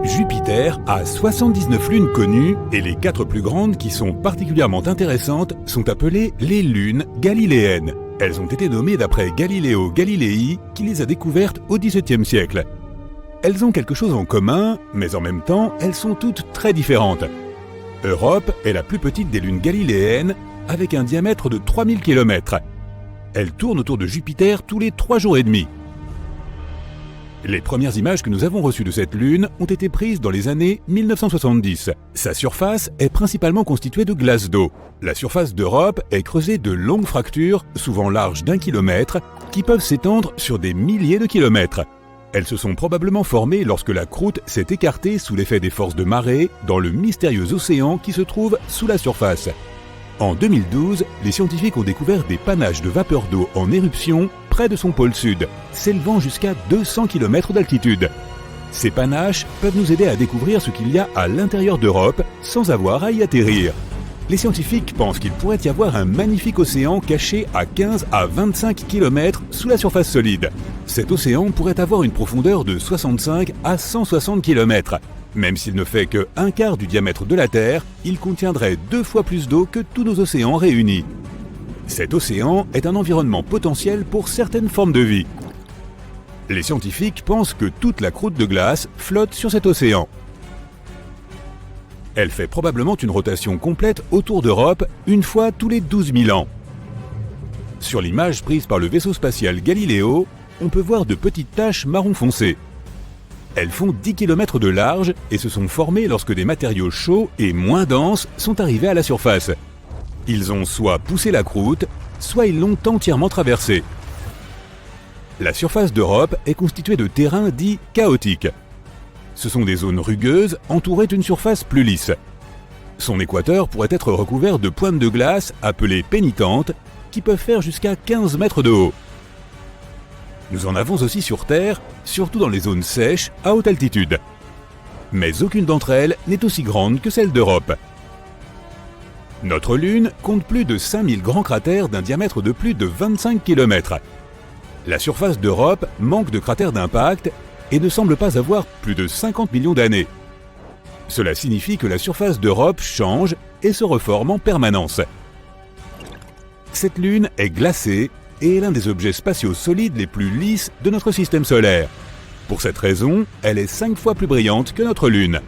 Jupiter a 79 lunes connues et les 4 plus grandes qui sont particulièrement intéressantes sont appelées les lunes galiléennes. Elles ont été nommées d'après Galileo Galilei qui les a découvertes au XVIIe siècle. Elles ont quelque chose en commun, mais en même temps, elles sont toutes très différentes. Europe est la plus petite des lunes galiléennes avec un diamètre de 3000 km. Elle tourne autour de Jupiter tous les 3 jours et demi. Les premières images que nous avons reçues de cette lune ont été prises dans les années 1970. Sa surface est principalement constituée de glace d'eau. La surface d'Europe est creusée de longues fractures, souvent larges d'1 kilomètre, qui peuvent s'étendre sur des milliers de kilomètres. Elles se sont probablement formées lorsque la croûte s'est écartée sous l'effet des forces de marée dans le mystérieux océan qui se trouve sous la surface. En 2012, les scientifiques ont découvert des panaches de vapeur d'eau en éruption près de son pôle sud, s'élevant jusqu'à 200 km d'altitude. Ces panaches peuvent nous aider à découvrir ce qu'il y a à l'intérieur d'Europe sans avoir à y atterrir. Les scientifiques pensent qu'il pourrait y avoir un magnifique océan caché à 15 à 25 km sous la surface solide. Cet océan pourrait avoir une profondeur de 65 à 160 km. Même s'il ne fait que 1/4 du diamètre de la Terre, il contiendrait 2 fois plus d'eau que tous nos océans réunis. Cet océan est un environnement potentiel pour certaines formes de vie. Les scientifiques pensent que toute la croûte de glace flotte sur cet océan. Elle fait probablement une rotation complète autour d'Europe une fois tous les 12 000 ans. Sur l'image prise par le vaisseau spatial Galileo, on peut voir de petites taches marron foncé. Elles font 10 km de large et se sont formées lorsque des matériaux chauds et moins denses sont arrivés à la surface. Ils ont soit poussé la croûte, soit ils l'ont entièrement traversée. La surface d'Europe est constituée de terrains dits chaotiques. Ce sont des zones rugueuses entourées d'une surface plus lisse. Son équateur pourrait être recouvert de pointes de glace appelées pénitentes qui peuvent faire jusqu'à 15 mètres de haut. Nous en avons aussi sur Terre, surtout dans les zones sèches à haute altitude. Mais aucune d'entre elles n'est aussi grande que celle d'Europe. Notre Lune compte plus de 5000 grands cratères d'un diamètre de plus de 25 km. La surface d'Europe manque de cratères d'impact et ne semble pas avoir plus de 50 millions d'années. Cela signifie que la surface d'Europe change et se reforme en permanence. Cette Lune est glacée et est l'un des objets spatiaux solides les plus lisses de notre système solaire. Pour cette raison, elle est 5 fois plus brillante que notre Lune.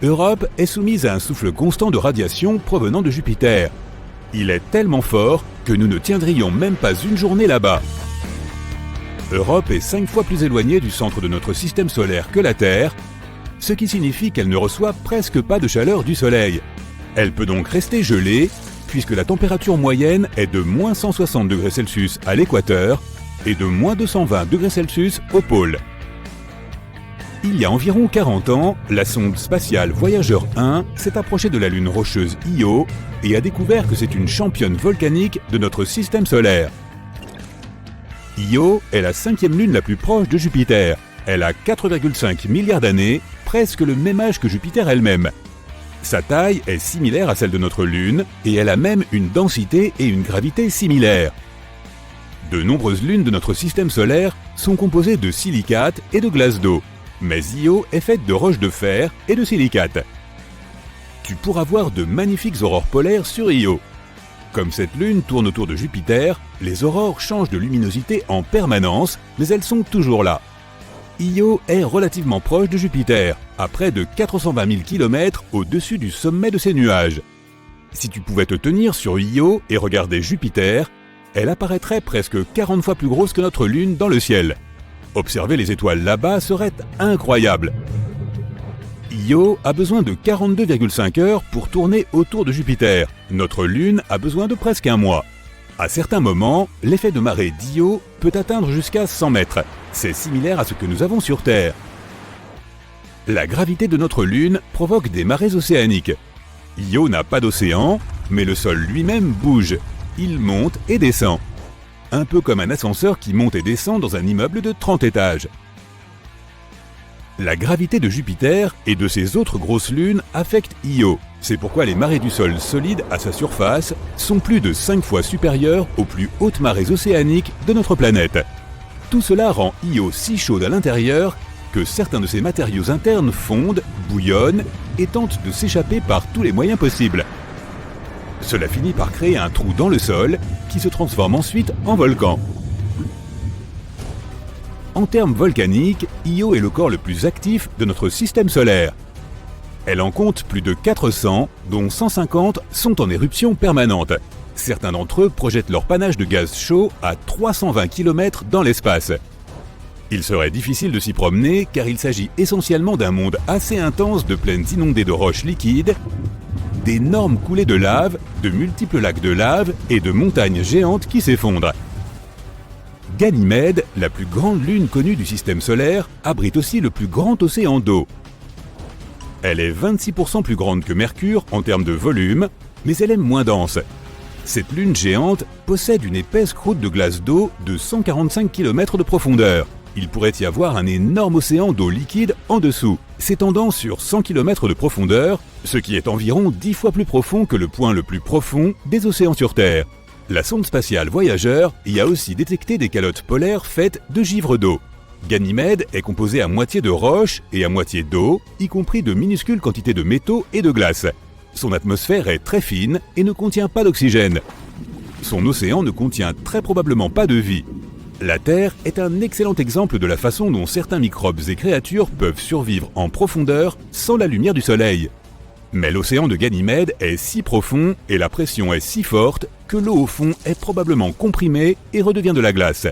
Europe est soumise à un souffle constant de radiation provenant de Jupiter. Il est tellement fort que nous ne tiendrions même pas une journée là-bas. Europe est 5 fois plus éloignée du centre de notre système solaire que la Terre, ce qui signifie qu'elle ne reçoit presque pas de chaleur du Soleil. Elle peut donc rester gelée, puisque la température moyenne est de moins 160 degrés Celsius à l'équateur et de moins 220 degrés Celsius au pôle. Il y a environ 40 ans, la sonde spatiale Voyager 1 s'est approchée de la lune rocheuse Io et a découvert que c'est une championne volcanique de notre système solaire. Io est la 5e lune la plus proche de Jupiter. Elle a 4,5 milliards d'années, presque le même âge que Jupiter elle-même. Sa taille est similaire à celle de notre Lune et elle a même une densité et une gravité similaires. De nombreuses lunes de notre système solaire sont composées de silicates et de glace d'eau, mais Io est faite de roches de fer et de silicates. Tu pourras voir de magnifiques aurores polaires sur Io. Comme cette lune tourne autour de Jupiter, les aurores changent de luminosité en permanence, mais elles sont toujours là. Io est relativement proche de Jupiter, à près de 420 000 km au-dessus du sommet de ses nuages. Si tu pouvais te tenir sur Io et regarder Jupiter, elle apparaîtrait presque 40 fois plus grosse que notre Lune dans le ciel. Observer les étoiles là-bas serait incroyable. Io a besoin de 42,5 heures pour tourner autour de Jupiter. Notre Lune a besoin de presque un mois. À certains moments, l'effet de marée d'Io peut atteindre jusqu'à 100 mètres. C'est similaire à ce que nous avons sur Terre. La gravité de notre Lune provoque des marées océaniques. Io n'a pas d'océan, mais le sol lui-même bouge. Il monte et descend. Un peu comme un ascenseur qui monte et descend dans un immeuble de 30 étages. La gravité de Jupiter et de ses autres grosses lunes affecte Io. C'est pourquoi les marées du sol solide à sa surface sont plus de 5 fois supérieures aux plus hautes marées océaniques de notre planète. Tout cela rend Io si chaude à l'intérieur que certains de ses matériaux internes fondent, bouillonnent et tentent de s'échapper par tous les moyens possibles. Cela finit par créer un trou dans le sol qui se transforme ensuite en volcan. En termes volcaniques, Io est le corps le plus actif de notre système solaire. Elle en compte plus de 400, dont 150 sont en éruption permanente. Certains d'entre eux projettent leur panache de gaz chaud à 320 km dans l'espace. Il serait difficile de s'y promener car il s'agit essentiellement d'un monde assez intense de plaines inondées de roches liquides, d'énormes coulées de lave, de multiples lacs de lave et de montagnes géantes qui s'effondrent. Ganymède, la plus grande lune connue du système solaire, abrite aussi le plus grand océan d'eau. Elle est 26% plus grande que Mercure en termes de volume, mais elle est moins dense. Cette lune géante possède une épaisse croûte de glace d'eau de 145 km de profondeur. Il pourrait y avoir un énorme océan d'eau liquide en dessous, s'étendant sur 100 km de profondeur, ce qui est environ 10 fois plus profond que le point le plus profond des océans sur Terre. La sonde spatiale Voyager y a aussi détecté des calottes polaires faites de givre d'eau. Ganymède est composée à moitié de roches et à moitié d'eau, y compris de minuscules quantités de métaux et de glace. Son atmosphère est très fine et ne contient pas d'oxygène. Son océan ne contient très probablement pas de vie. La Terre est un excellent exemple de la façon dont certains microbes et créatures peuvent survivre en profondeur sans la lumière du Soleil. Mais l'océan de Ganymède est si profond et la pression est si forte que l'eau au fond est probablement comprimée et redevient de la glace.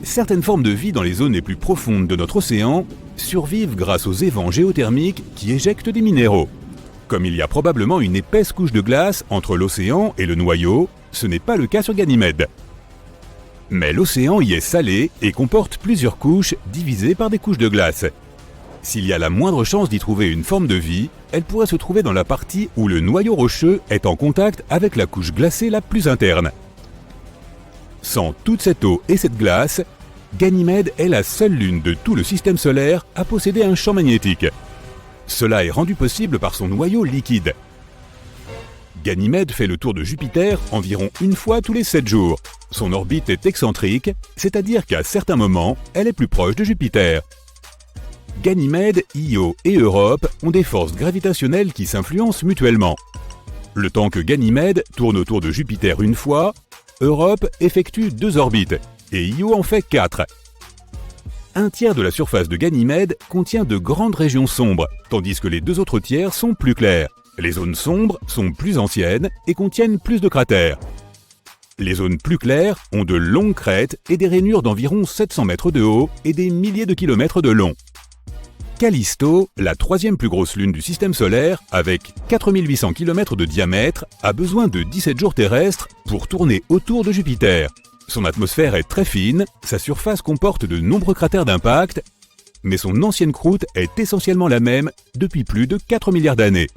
Certaines formes de vie dans les zones les plus profondes de notre océan survivent grâce aux évents géothermiques qui éjectent des minéraux. Comme il y a probablement une épaisse couche de glace entre l'océan et le noyau, ce n'est pas le cas sur Ganymède. Mais l'océan y est salé et comporte plusieurs couches divisées par des couches de glace. S'il y a la moindre chance d'y trouver une forme de vie, elle pourrait se trouver dans la partie où le noyau rocheux est en contact avec la couche glacée la plus interne. Sans toute cette eau et cette glace, Ganymède est la seule lune de tout le système solaire à posséder un champ magnétique. Cela est rendu possible par son noyau liquide. Ganymède fait le tour de Jupiter environ une fois tous les 7 jours. Son orbite est excentrique, c'est-à-dire qu'à certains moments, elle est plus proche de Jupiter. Ganymède, Io et Europe ont des forces gravitationnelles qui s'influencent mutuellement. Le temps que Ganymède tourne autour de Jupiter une fois, Europe effectue 2 orbites et Io en fait 4. Un tiers de la surface de Ganymède contient de grandes régions sombres, tandis que les 2 autres tiers sont plus clairs. Les zones sombres sont plus anciennes et contiennent plus de cratères. Les zones plus claires ont de longues crêtes et des rainures d'environ 700 mètres de haut et des milliers de kilomètres de long. Callisto, la 3e plus grosse lune du système solaire, avec 4800 km de diamètre, a besoin de 17 jours terrestres pour tourner autour de Jupiter. Son atmosphère est très fine, sa surface comporte de nombreux cratères d'impact, mais son ancienne croûte est essentiellement la même depuis plus de 4 milliards d'années.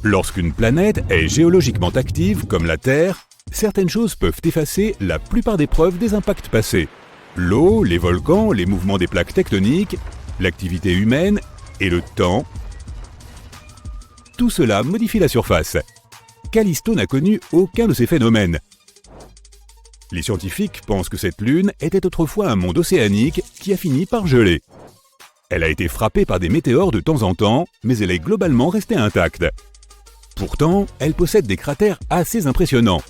Lorsqu'une planète est géologiquement active, comme la Terre, certaines choses peuvent effacer la plupart des preuves des impacts passés. L'eau, les volcans, les mouvements des plaques tectoniques, l'activité humaine et le temps. Tout cela modifie la surface. Callisto n'a connu aucun de ces phénomènes. Les scientifiques pensent que cette lune était autrefois un monde océanique qui a fini par geler. Elle a été frappée par des météores de temps en temps, mais elle est globalement restée intacte. Pourtant, elle possède des cratères assez impressionnants,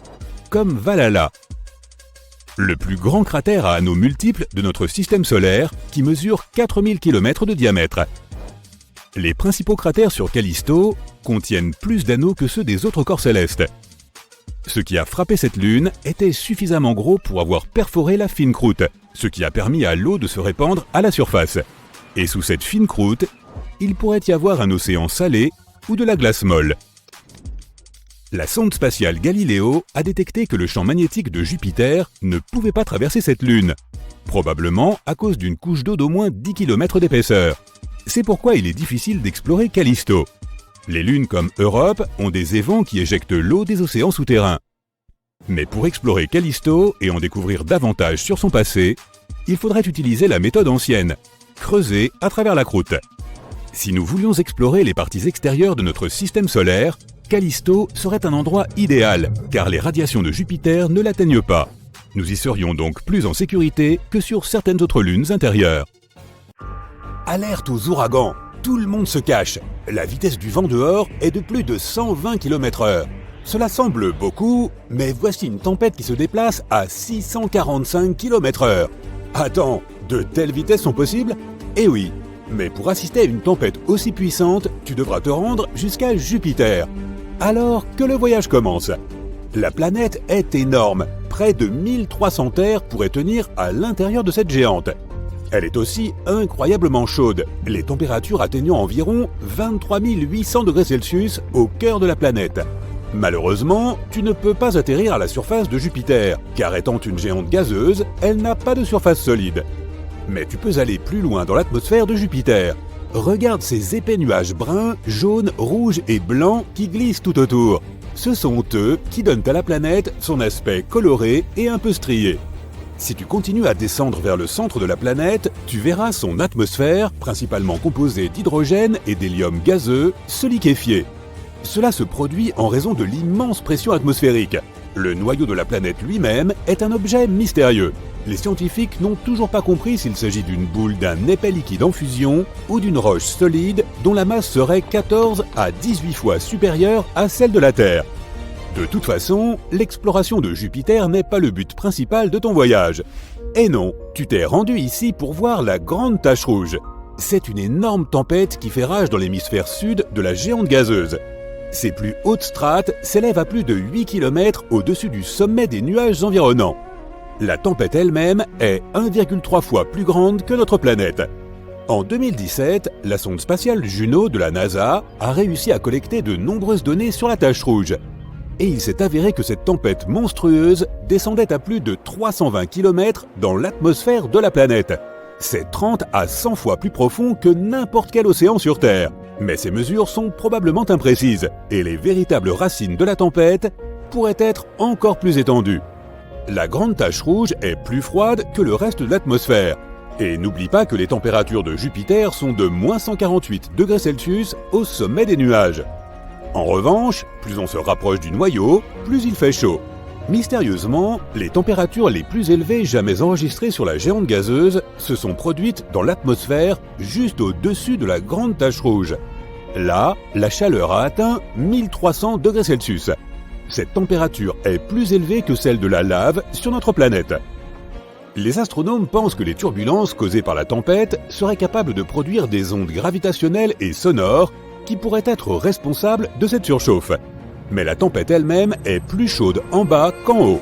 comme Valhalla, le plus grand cratère à anneaux multiples de notre système solaire, qui mesure 4000 km de diamètre. Les principaux cratères sur Callisto contiennent plus d'anneaux que ceux des autres corps célestes. Ce qui a frappé cette lune était suffisamment gros pour avoir perforé la fine croûte, ce qui a permis à l'eau de se répandre à la surface. Et sous cette fine croûte, il pourrait y avoir un océan salé ou de la glace molle. La sonde spatiale Galileo a détecté que le champ magnétique de Jupiter ne pouvait pas traverser cette lune, probablement à cause d'une couche d'eau d'au moins 10 km d'épaisseur. C'est pourquoi il est difficile d'explorer Callisto. Les lunes comme Europe ont des évents qui éjectent l'eau des océans souterrains. Mais pour explorer Callisto et en découvrir davantage sur son passé, il faudrait utiliser la méthode ancienne, creuser à travers la croûte. Si nous voulions explorer les parties extérieures de notre système solaire, Callisto serait un endroit idéal, car les radiations de Jupiter ne l'atteignent pas. Nous y serions donc plus en sécurité que sur certaines autres lunes intérieures. Alerte aux ouragans! Tout le monde se cache. La vitesse du vent dehors est de plus de 120 km/h. Cela semble beaucoup, mais voici une tempête qui se déplace à 645 km/h. Attends, de telles vitesses sont possibles? Eh oui, mais pour assister à une tempête aussi puissante, tu devras te rendre jusqu'à Jupiter. Alors que le voyage commence. La planète est énorme, près de 1300 terres pourraient tenir à l'intérieur de cette géante. Elle est aussi incroyablement chaude, les températures atteignant environ 23 800 degrés Celsius au cœur de la planète. Malheureusement, tu ne peux pas atterrir à la surface de Jupiter, car étant une géante gazeuse, elle n'a pas de surface solide. Mais tu peux aller plus loin dans l'atmosphère de Jupiter. Regarde ces épais nuages bruns, jaunes, rouges et blancs qui glissent tout autour. Ce sont eux qui donnent à la planète son aspect coloré et un peu strié. Si tu continues à descendre vers le centre de la planète, tu verras son atmosphère, principalement composée d'hydrogène et d'hélium gazeux, se liquéfier. Cela se produit en raison de l'immense pression atmosphérique. Le noyau de la planète lui-même est un objet mystérieux. Les scientifiques n'ont toujours pas compris s'il s'agit d'une boule d'un épais liquide en fusion ou d'une roche solide dont la masse serait 14 à 18 fois supérieure à celle de la Terre. De toute façon, l'exploration de Jupiter n'est pas le but principal de ton voyage. Et non, tu t'es rendu ici pour voir la Grande Tache Rouge. C'est une énorme tempête qui fait rage dans l'hémisphère sud de la géante gazeuse. Ses plus hautes strates s'élèvent à plus de 8 km au-dessus du sommet des nuages environnants. La tempête elle-même est 1,3 fois plus grande que notre planète. En 2017, la sonde spatiale Juno de la NASA a réussi à collecter de nombreuses données sur la tache rouge. Et il s'est avéré que cette tempête monstrueuse descendait à plus de 320 km dans l'atmosphère de la planète. C'est 30 à 100 fois plus profond que n'importe quel océan sur Terre. Mais ces mesures sont probablement imprécises, et les véritables racines de la tempête pourraient être encore plus étendues. La Grande Tache Rouge est plus froide que le reste de l'atmosphère. Et n'oublie pas que les températures de Jupiter sont de moins 148 degrés Celsius au sommet des nuages. En revanche, plus on se rapproche du noyau, plus il fait chaud. Mystérieusement, les températures les plus élevées jamais enregistrées sur la géante gazeuse se sont produites dans l'atmosphère juste au-dessus de la Grande Tache Rouge. Là, la chaleur a atteint 1300 degrés Celsius. Cette température est plus élevée que celle de la lave sur notre planète. Les astronomes pensent que les turbulences causées par la tempête seraient capables de produire des ondes gravitationnelles et sonores qui pourraient être responsables de cette surchauffe. Mais la tempête elle-même est plus chaude en bas qu'en haut.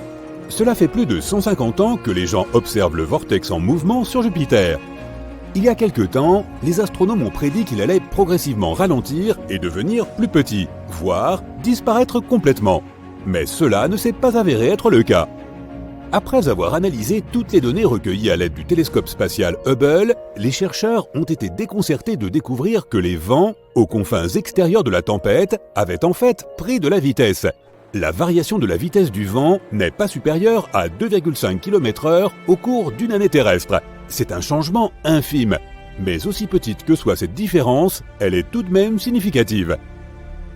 Cela fait plus de 150 ans que les gens observent le vortex en mouvement sur Jupiter. Il y a quelque temps, les astronomes ont prédit qu'il allait progressivement ralentir et devenir plus petit, voire disparaître complètement. Mais cela ne s'est pas avéré être le cas. Après avoir analysé toutes les données recueillies à l'aide du télescope spatial Hubble, les chercheurs ont été déconcertés de découvrir que les vents, aux confins extérieurs de la tempête, avaient en fait pris de la vitesse. La variation de la vitesse du vent n'est pas supérieure à 2,5 km/h au cours d'une année terrestre. C'est un changement infime. Mais aussi petite que soit cette différence, elle est tout de même significative.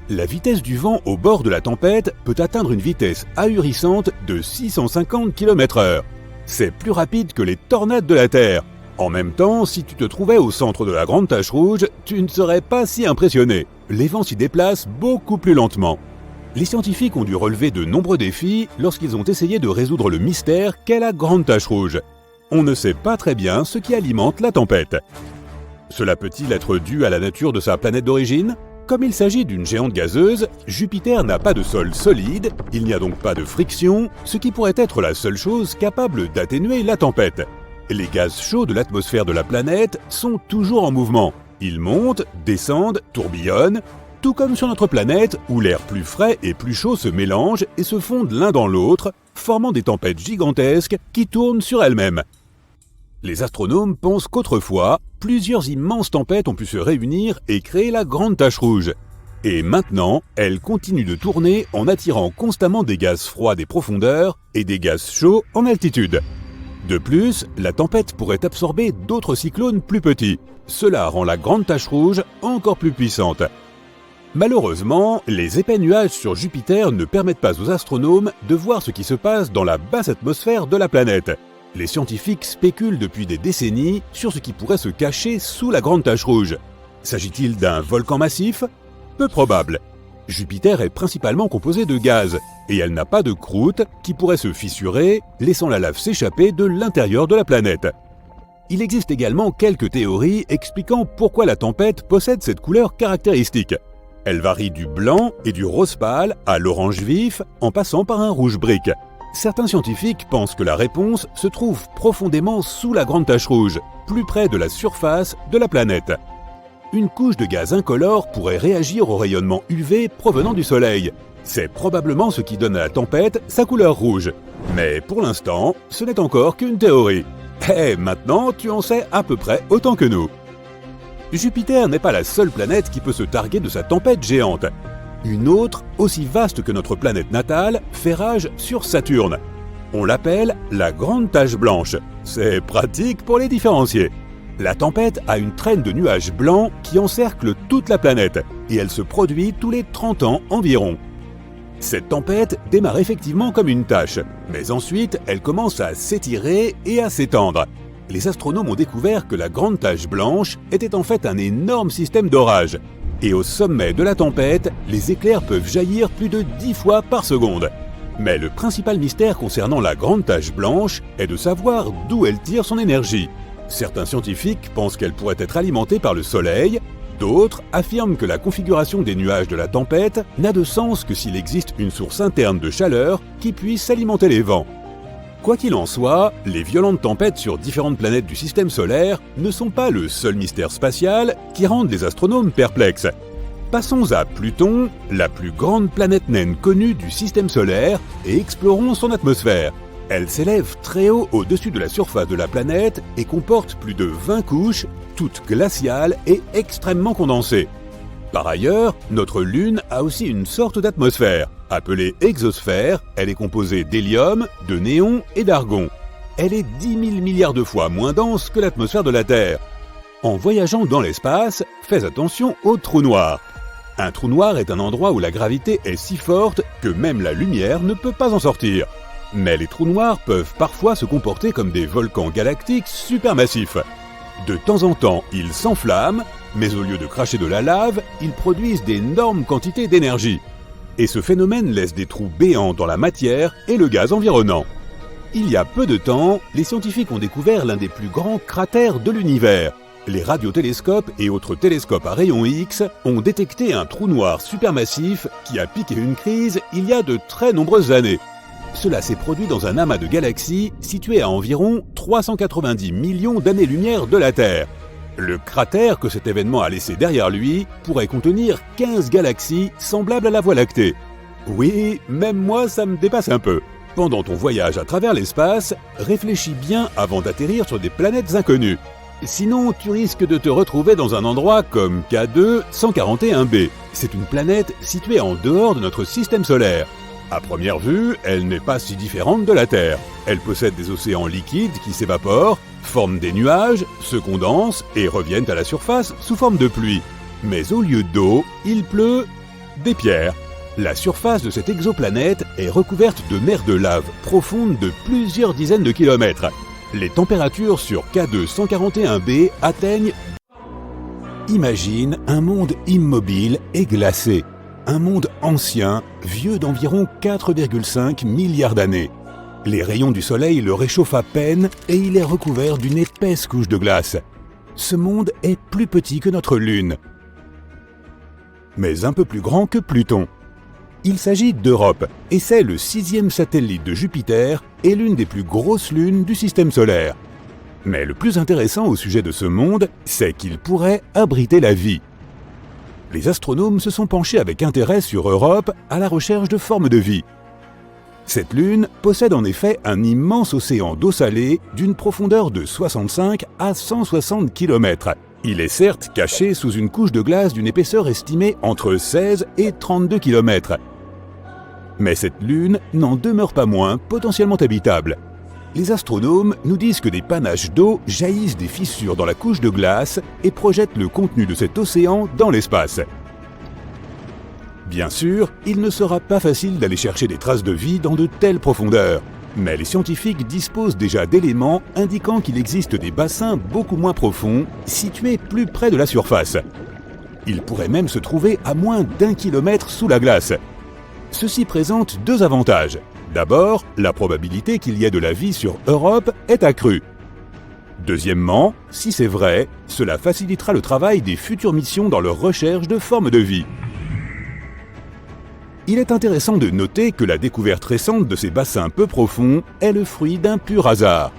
La vitesse du vent au bord de la tempête peut atteindre une vitesse ahurissante de 650 km/h. C'est plus rapide que les tornades de la Terre. En même temps, si tu te trouvais au centre de la Grande Tache Rouge, tu ne serais pas si impressionné. Les vents s'y déplacent beaucoup plus lentement. Les scientifiques ont dû relever de nombreux défis lorsqu'ils ont essayé de résoudre le mystère qu'est la Grande Tache Rouge. On ne sait pas très bien ce qui alimente la tempête. Cela peut-il être dû à la nature de sa planète d'origine ? Comme il s'agit d'une géante gazeuse, Jupiter n'a pas de sol solide, il n'y a donc pas de friction, ce qui pourrait être la seule chose capable d'atténuer la tempête. Les gaz chauds de l'atmosphère de la planète sont toujours en mouvement. Ils montent, descendent, tourbillonnent, tout comme sur notre planète où l'air plus frais et plus chaud se mélangent et se fondent l'un dans l'autre, formant des tempêtes gigantesques qui tournent sur elles-mêmes. Les astronomes pensent qu'autrefois, plusieurs immenses tempêtes ont pu se réunir et créer la Grande Tache Rouge. Et maintenant, elles continuent de tourner en attirant constamment des gaz froids des profondeurs et des gaz chauds en altitude. De plus, la tempête pourrait absorber d'autres cyclones plus petits. Cela rend la Grande Tache Rouge encore plus puissante. Malheureusement, les épais nuages sur Jupiter ne permettent pas aux astronomes de voir ce qui se passe dans la basse atmosphère de la planète. Les scientifiques spéculent depuis des décennies sur ce qui pourrait se cacher sous la grande tache rouge. S'agit-il d'un volcan massif? Peu probable. Jupiter est principalement composée de gaz, et elle n'a pas de croûte qui pourrait se fissurer, laissant la lave s'échapper de l'intérieur de la planète. Il existe également quelques théories expliquant pourquoi la tempête possède cette couleur caractéristique. Elle varie du blanc et du rose pâle à l'orange vif en passant par un rouge brique. Certains scientifiques pensent que la réponse se trouve profondément sous la grande tache rouge, plus près de la surface de la planète. Une couche de gaz incolore pourrait réagir au rayonnement UV provenant du Soleil. C'est probablement ce qui donne à la tempête sa couleur rouge. Mais pour l'instant, ce n'est encore qu'une théorie. Maintenant, tu en sais à peu près autant que nous. Jupiter n'est pas la seule planète qui peut se targuer de sa tempête géante. Une autre, aussi vaste que notre planète natale, fait rage sur Saturne. On l'appelle la Grande Tache Blanche. C'est pratique pour les différencier. La tempête a une traîne de nuages blancs qui encercle toute la planète, et elle se produit tous les 30 ans environ. Cette tempête démarre effectivement comme une tache, mais ensuite elle commence à s'étirer et à s'étendre. Les astronomes ont découvert que la Grande Tache Blanche était en fait un énorme système d'orage. Et au sommet de la tempête, les éclairs peuvent jaillir plus de 10 fois par seconde. Mais le principal mystère concernant la Grande Tache Blanche est de savoir d'où elle tire son énergie. Certains scientifiques pensent qu'elle pourrait être alimentée par le Soleil, d'autres affirment que la configuration des nuages de la tempête n'a de sens que s'il existe une source interne de chaleur qui puisse alimenter les vents. Quoi qu'il en soit, les violentes tempêtes sur différentes planètes du système solaire ne sont pas le seul mystère spatial qui rende les astronomes perplexes. Passons à Pluton, la plus grande planète naine connue du système solaire, et explorons son atmosphère. Elle s'élève très haut au-dessus de la surface de la planète et comporte plus de 20 couches, toutes glaciales et extrêmement condensées. Par ailleurs, notre Lune a aussi une sorte d'atmosphère. Appelée exosphère, elle est composée d'hélium, de néon et d'argon. Elle est 10 000 milliards de fois moins dense que l'atmosphère de la Terre. En voyageant dans l'espace, fais attention aux trous noirs. Un trou noir est un endroit où la gravité est si forte que même la lumière ne peut pas en sortir. Mais les trous noirs peuvent parfois se comporter comme des volcans galactiques supermassifs. De temps en temps, ils s'enflamment, mais au lieu de cracher de la lave, ils produisent d'énormes quantités d'énergie. Et ce phénomène laisse des trous béants dans la matière et le gaz environnant. Il y a peu de temps, les scientifiques ont découvert l'un des plus grands cratères de l'univers. Les radiotélescopes et autres télescopes à rayons X ont détecté un trou noir supermassif qui a piqué une crise il y a de très nombreuses années. Cela s'est produit dans un amas de galaxies situé à environ 390 millions d'années-lumière de la Terre. Le cratère que cet événement a laissé derrière lui pourrait contenir 15 galaxies semblables à la Voie lactée. Oui, même moi ça me dépasse un peu. Pendant ton voyage à travers l'espace, réfléchis bien avant d'atterrir sur des planètes inconnues. Sinon, tu risques de te retrouver dans un endroit comme K2 141b. C'est une planète située en dehors de notre système solaire. À première vue, elle n'est pas si différente de la Terre. Elle possède des océans liquides qui s'évaporent, forment des nuages, se condensent et reviennent à la surface sous forme de pluie. Mais au lieu d'eau, il pleut des pierres. La surface de cette exoplanète est recouverte de mers de lave profondes de plusieurs dizaines de kilomètres. Les températures sur K2 141b atteignent... Imagine un monde immobile et glacé. Un monde ancien, vieux d'environ 4,5 milliards d'années. Les rayons du soleil le réchauffent à peine et il est recouvert d'une épaisse couche de glace. Ce monde est plus petit que notre Lune, mais un peu plus grand que Pluton. Il s'agit d'Europe et c'est le 6e satellite de Jupiter et l'une des plus grosses lunes du système solaire. Mais le plus intéressant au sujet de ce monde, c'est qu'il pourrait abriter la vie. Les astronomes se sont penchés avec intérêt sur Europe à la recherche de formes de vie. Cette lune possède en effet un immense océan d'eau salée d'une profondeur de 65 à 160 km. Il est certes caché sous une couche de glace d'une épaisseur estimée entre 16 et 32 km. Mais cette lune n'en demeure pas moins potentiellement habitable. Les astronomes nous disent que des panaches d'eau jaillissent des fissures dans la couche de glace et projettent le contenu de cet océan dans l'espace. Bien sûr, il ne sera pas facile d'aller chercher des traces de vie dans de telles profondeurs, mais les scientifiques disposent déjà d'éléments indiquant qu'il existe des bassins beaucoup moins profonds, situés plus près de la surface. Ils pourraient même se trouver à moins d'1 kilomètre sous la glace. Ceci présente deux avantages. D'abord, la probabilité qu'il y ait de la vie sur Europe est accrue. Deuxièmement, si c'est vrai, cela facilitera le travail des futures missions dans leur recherche de formes de vie. Il est intéressant de noter que la découverte récente de ces bassins peu profonds est le fruit d'un pur hasard.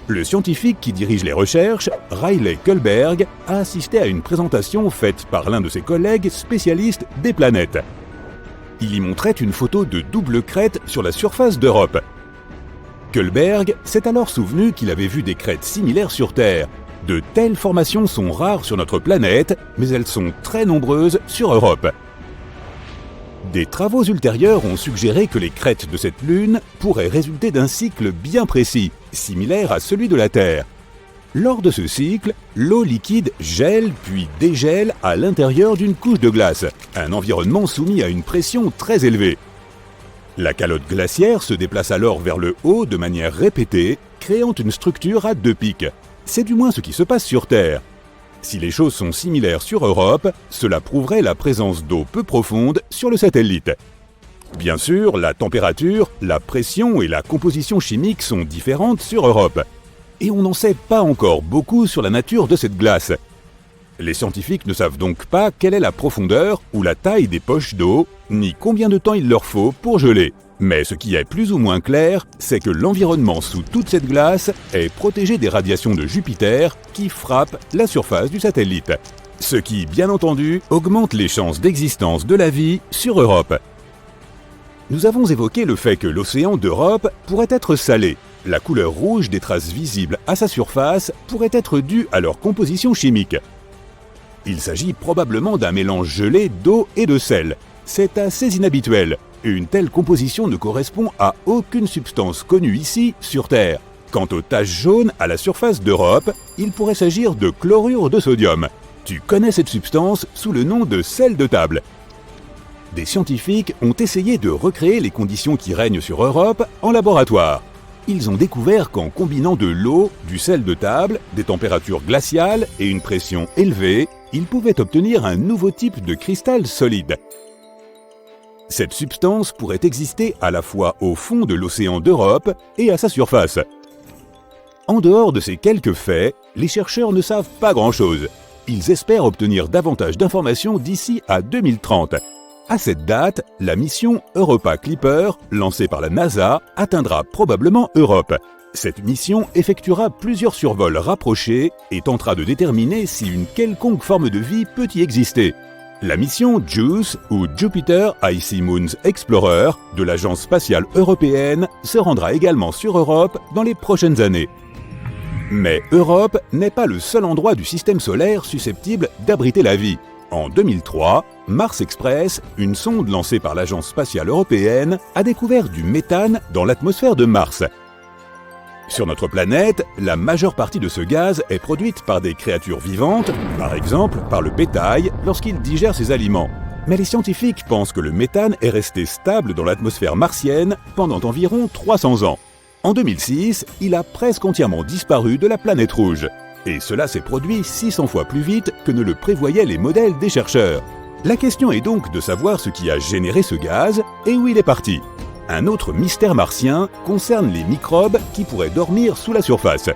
Le scientifique qui dirige les recherches, Riley Kullberg, a assisté à une présentation faite par l'un de ses collègues spécialistes des planètes. Il y montrait une photo de double crête sur la surface d'Europe. Kullberg s'est alors souvenu qu'il avait vu des crêtes similaires sur Terre. De telles formations sont rares sur notre planète, mais elles sont très nombreuses sur Europe. Des travaux ultérieurs ont suggéré que les crêtes de cette lune pourraient résulter d'un cycle bien précis, similaire à celui de la Terre. Lors de ce cycle, l'eau liquide gèle puis dégèle à l'intérieur d'une couche de glace, un environnement soumis à une pression très élevée. La calotte glaciaire se déplace alors vers le haut de manière répétée, créant une structure à deux pics. C'est du moins ce qui se passe sur Terre. Si les choses sont similaires sur Europe, cela prouverait la présence d'eau peu profonde sur le satellite. Bien sûr, la température, la pression et la composition chimique sont différentes sur Europe. Et on n'en sait pas encore beaucoup sur la nature de cette glace. Les scientifiques ne savent donc pas quelle est la profondeur ou la taille des poches d'eau, ni combien de temps il leur faut pour geler. Mais ce qui est plus ou moins clair, c'est que l'environnement sous toute cette glace est protégé des radiations de Jupiter qui frappent la surface du satellite. Ce qui, bien entendu, augmente les chances d'existence de la vie sur Europe. Nous avons évoqué le fait que l'océan d'Europe pourrait être salé. La couleur rouge des traces visibles à sa surface pourrait être due à leur composition chimique. Il s'agit probablement d'un mélange gelé d'eau et de sel. C'est assez inhabituel. Une telle composition ne correspond à aucune substance connue ici sur Terre. Quant aux taches jaunes à la surface d'Europe, il pourrait s'agir de chlorure de sodium. Tu connais cette substance sous le nom de sel de table. Des scientifiques ont essayé de recréer les conditions qui règnent sur Europe en laboratoire. Ils ont découvert qu'en combinant de l'eau, du sel de table, des températures glaciales et une pression élevée, ils pouvaient obtenir un nouveau type de cristal solide. Cette substance pourrait exister à la fois au fond de l'océan d'Europe et à sa surface. En dehors de ces quelques faits, les chercheurs ne savent pas grand-chose. Ils espèrent obtenir davantage d'informations d'ici à 2030. À cette date, la mission Europa Clipper, lancée par la NASA, atteindra probablement Europe. Cette mission effectuera plusieurs survols rapprochés et tentera de déterminer si une quelconque forme de vie peut y exister. La mission JUICE, ou Jupiter Icy Moons Explorer, de l'Agence spatiale européenne, se rendra également sur Europe dans les prochaines années. Mais Europe n'est pas le seul endroit du système solaire susceptible d'abriter la vie. En 2003, Mars Express, une sonde lancée par l'Agence spatiale européenne, a découvert du méthane dans l'atmosphère de Mars. Sur notre planète, la majeure partie de ce gaz est produite par des créatures vivantes, par exemple par le bétail lorsqu'il digère ses aliments. Mais les scientifiques pensent que le méthane est resté stable dans l'atmosphère martienne pendant environ 300 ans. En 2006, il a presque entièrement disparu de la planète rouge. Et cela s'est produit 600 fois plus vite que ne le prévoyaient les modèles des chercheurs. La question est donc de savoir ce qui a généré ce gaz et où il est parti. Un autre mystère martien concerne les microbes qui pourraient dormir sous la surface.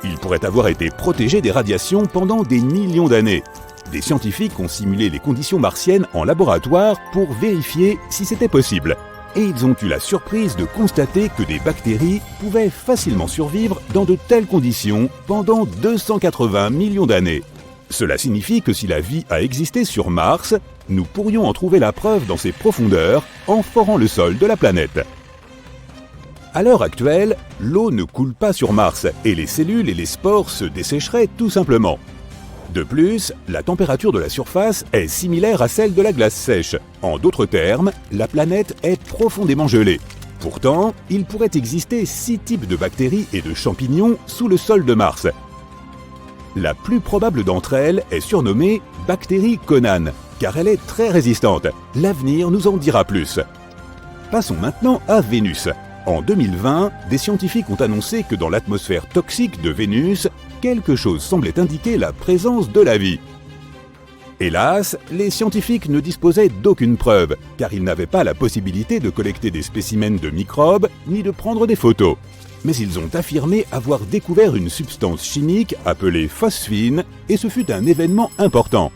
Ils pourraient avoir été protégés des radiations pendant des millions d'années. Des scientifiques ont simulé les conditions martiennes en laboratoire pour vérifier si c'était possible. Et ils ont eu la surprise de constater que des bactéries pouvaient facilement survivre dans de telles conditions pendant 280 millions d'années. Cela signifie que si la vie a existé sur Mars, nous pourrions en trouver la preuve dans ses profondeurs en forant le sol de la planète. À l'heure actuelle, l'eau ne coule pas sur Mars et les cellules et les spores se dessécheraient tout simplement. De plus, la température de la surface est similaire à celle de la glace sèche. En d'autres termes, la planète est profondément gelée. Pourtant, il pourrait exister 6 types de bactéries et de champignons sous le sol de Mars. La plus probable d'entre elles est surnommée bactérie Conan, car elle est très résistante. L'avenir nous en dira plus. Passons maintenant à Vénus. En 2020, des scientifiques ont annoncé que dans l'atmosphère toxique de Vénus, quelque chose semblait indiquer la présence de la vie. Hélas, les scientifiques ne disposaient d'aucune preuve, car ils n'avaient pas la possibilité de collecter des spécimens de microbes ni de prendre des photos. Mais ils ont affirmé avoir découvert une substance chimique appelée phosphine, et ce fut un événement important.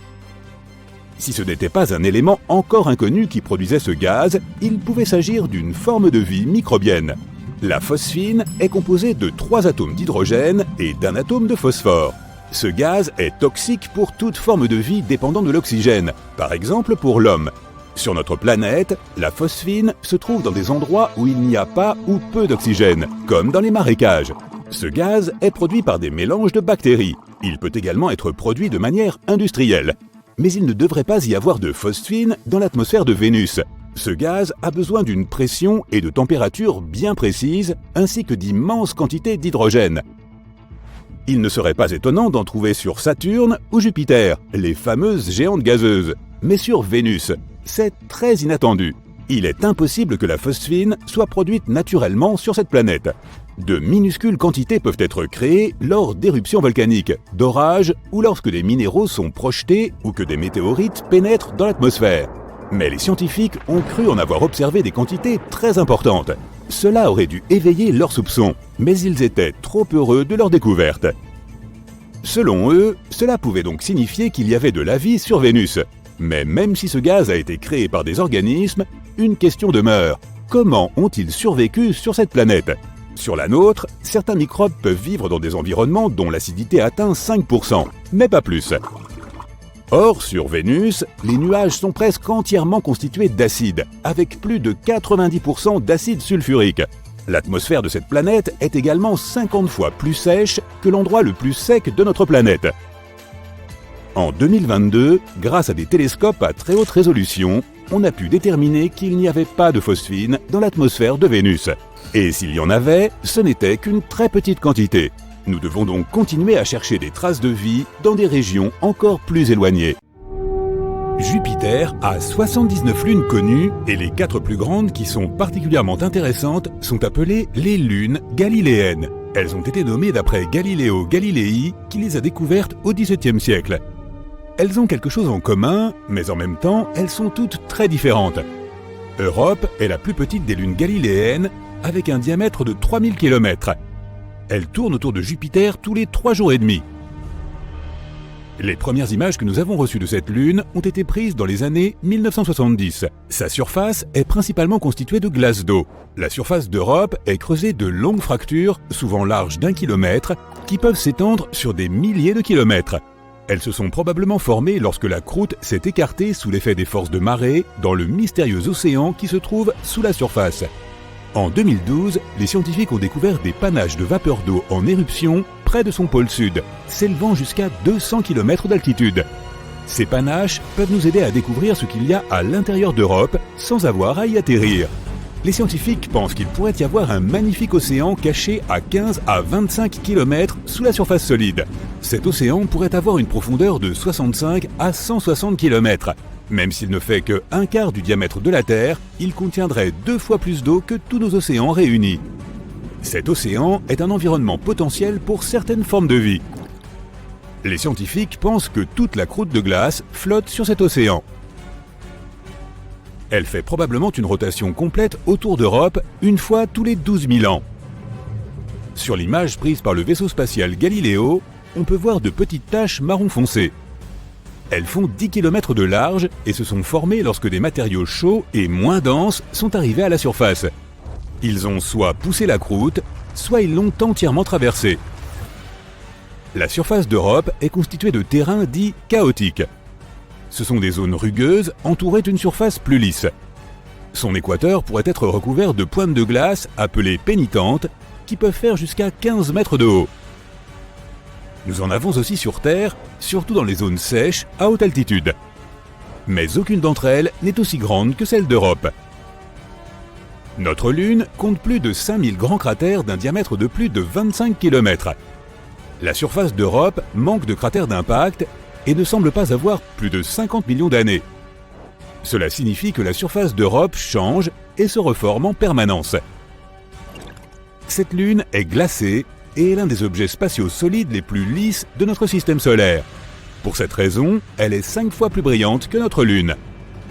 Si ce n'était pas un élément encore inconnu qui produisait ce gaz, il pouvait s'agir d'une forme de vie microbienne. La phosphine est composée de 3 atomes d'hydrogène et d'1 atome de phosphore. Ce gaz est toxique pour toute forme de vie dépendant de l'oxygène, par exemple pour l'homme. Sur notre planète, la phosphine se trouve dans des endroits où il n'y a pas ou peu d'oxygène, comme dans les marécages. Ce gaz est produit par des mélanges de bactéries. Il peut également être produit de manière industrielle. Mais il ne devrait pas y avoir de phosphine dans l'atmosphère de Vénus. Ce gaz a besoin d'une pression et de température bien précises, ainsi que d'immenses quantités d'hydrogène. Il ne serait pas étonnant d'en trouver sur Saturne ou Jupiter, les fameuses géantes gazeuses. Mais sur Vénus, c'est très inattendu. Il est impossible que la phosphine soit produite naturellement sur cette planète. De minuscules quantités peuvent être créées lors d'éruptions volcaniques, d'orages ou lorsque des minéraux sont projetés ou que des météorites pénètrent dans l'atmosphère. Mais les scientifiques ont cru en avoir observé des quantités très importantes. Cela aurait dû éveiller leurs soupçons, mais ils étaient trop heureux de leur découverte. Selon eux, cela pouvait donc signifier qu'il y avait de la vie sur Vénus. Mais même si ce gaz a été créé par des organismes, une question demeure. Comment ont-ils survécu sur cette planète ? Sur la nôtre, certains microbes peuvent vivre dans des environnements dont l'acidité atteint 5%, mais pas plus. Or, sur Vénus, les nuages sont presque entièrement constitués d'acide, avec plus de 90% d'acide sulfurique. L'atmosphère de cette planète est également 50 fois plus sèche que l'endroit le plus sec de notre planète. En 2022, grâce à des télescopes à très haute résolution, on a pu déterminer qu'il n'y avait pas de phosphine dans l'atmosphère de Vénus. Et s'il y en avait, ce n'était qu'une très petite quantité. Nous devons donc continuer à chercher des traces de vie dans des régions encore plus éloignées. Jupiter a 79 lunes connues et les 4 plus grandes qui sont particulièrement intéressantes sont appelées les lunes galiléennes. Elles ont été nommées d'après Galileo Galilei qui les a découvertes au XVIIe siècle. Elles ont quelque chose en commun, mais en même temps, elles sont toutes très différentes. Europe est la plus petite des lunes galiléennes avec un diamètre de 3000 km. Elle tourne autour de Jupiter tous les 3 jours et demi. Les premières images que nous avons reçues de cette lune ont été prises dans les années 1970. Sa surface est principalement constituée de glace d'eau. La surface d'Europe est creusée de longues fractures, souvent larges d'1 kilomètre, qui peuvent s'étendre sur des milliers de kilomètres. Elles se sont probablement formées lorsque la croûte s'est écartée sous l'effet des forces de marée dans le mystérieux océan qui se trouve sous la surface. En 2012, les scientifiques ont découvert des panaches de vapeur d'eau en éruption près de son pôle sud, s'élevant jusqu'à 200 km d'altitude. Ces panaches peuvent nous aider à découvrir ce qu'il y a à l'intérieur d'Europe sans avoir à y atterrir. Les scientifiques pensent qu'il pourrait y avoir un magnifique océan caché à 15 à 25 km sous la surface solide. Cet océan pourrait avoir une profondeur de 65 à 160 km. Même s'il ne fait que 1/4 du diamètre de la Terre, il contiendrait 2 fois plus d'eau que tous nos océans réunis. Cet océan est un environnement potentiel pour certaines formes de vie. Les scientifiques pensent que toute la croûte de glace flotte sur cet océan. Elle fait probablement une rotation complète autour d'Europe une fois tous les 12 000 ans. Sur l'image prise par le vaisseau spatial Galileo, on peut voir de petites taches marron foncé. Elles font 10 km de large et se sont formées lorsque des matériaux chauds et moins denses sont arrivés à la surface. Ils ont soit poussé la croûte, soit ils l'ont entièrement traversée. La surface d'Europe est constituée de terrains dits chaotiques. Ce sont des zones rugueuses entourées d'une surface plus lisse. Son équateur pourrait être recouvert de pointes de glace appelées pénitentes qui peuvent faire jusqu'à 15 mètres de haut. Nous en avons aussi sur Terre, surtout dans les zones sèches à haute altitude. Mais aucune d'entre elles n'est aussi grande que celle d'Europe. Notre Lune compte plus de 5000 grands cratères d'un diamètre de plus de 25 km. La surface d'Europe manque de cratères d'impact et ne semble pas avoir plus de 50 millions d'années. Cela signifie que la surface d'Europe change et se reforme en permanence. Cette lune est glacée et est l'un des objets spatiaux solides les plus lisses de notre système solaire. Pour cette raison, elle est 5 fois plus brillante que notre lune.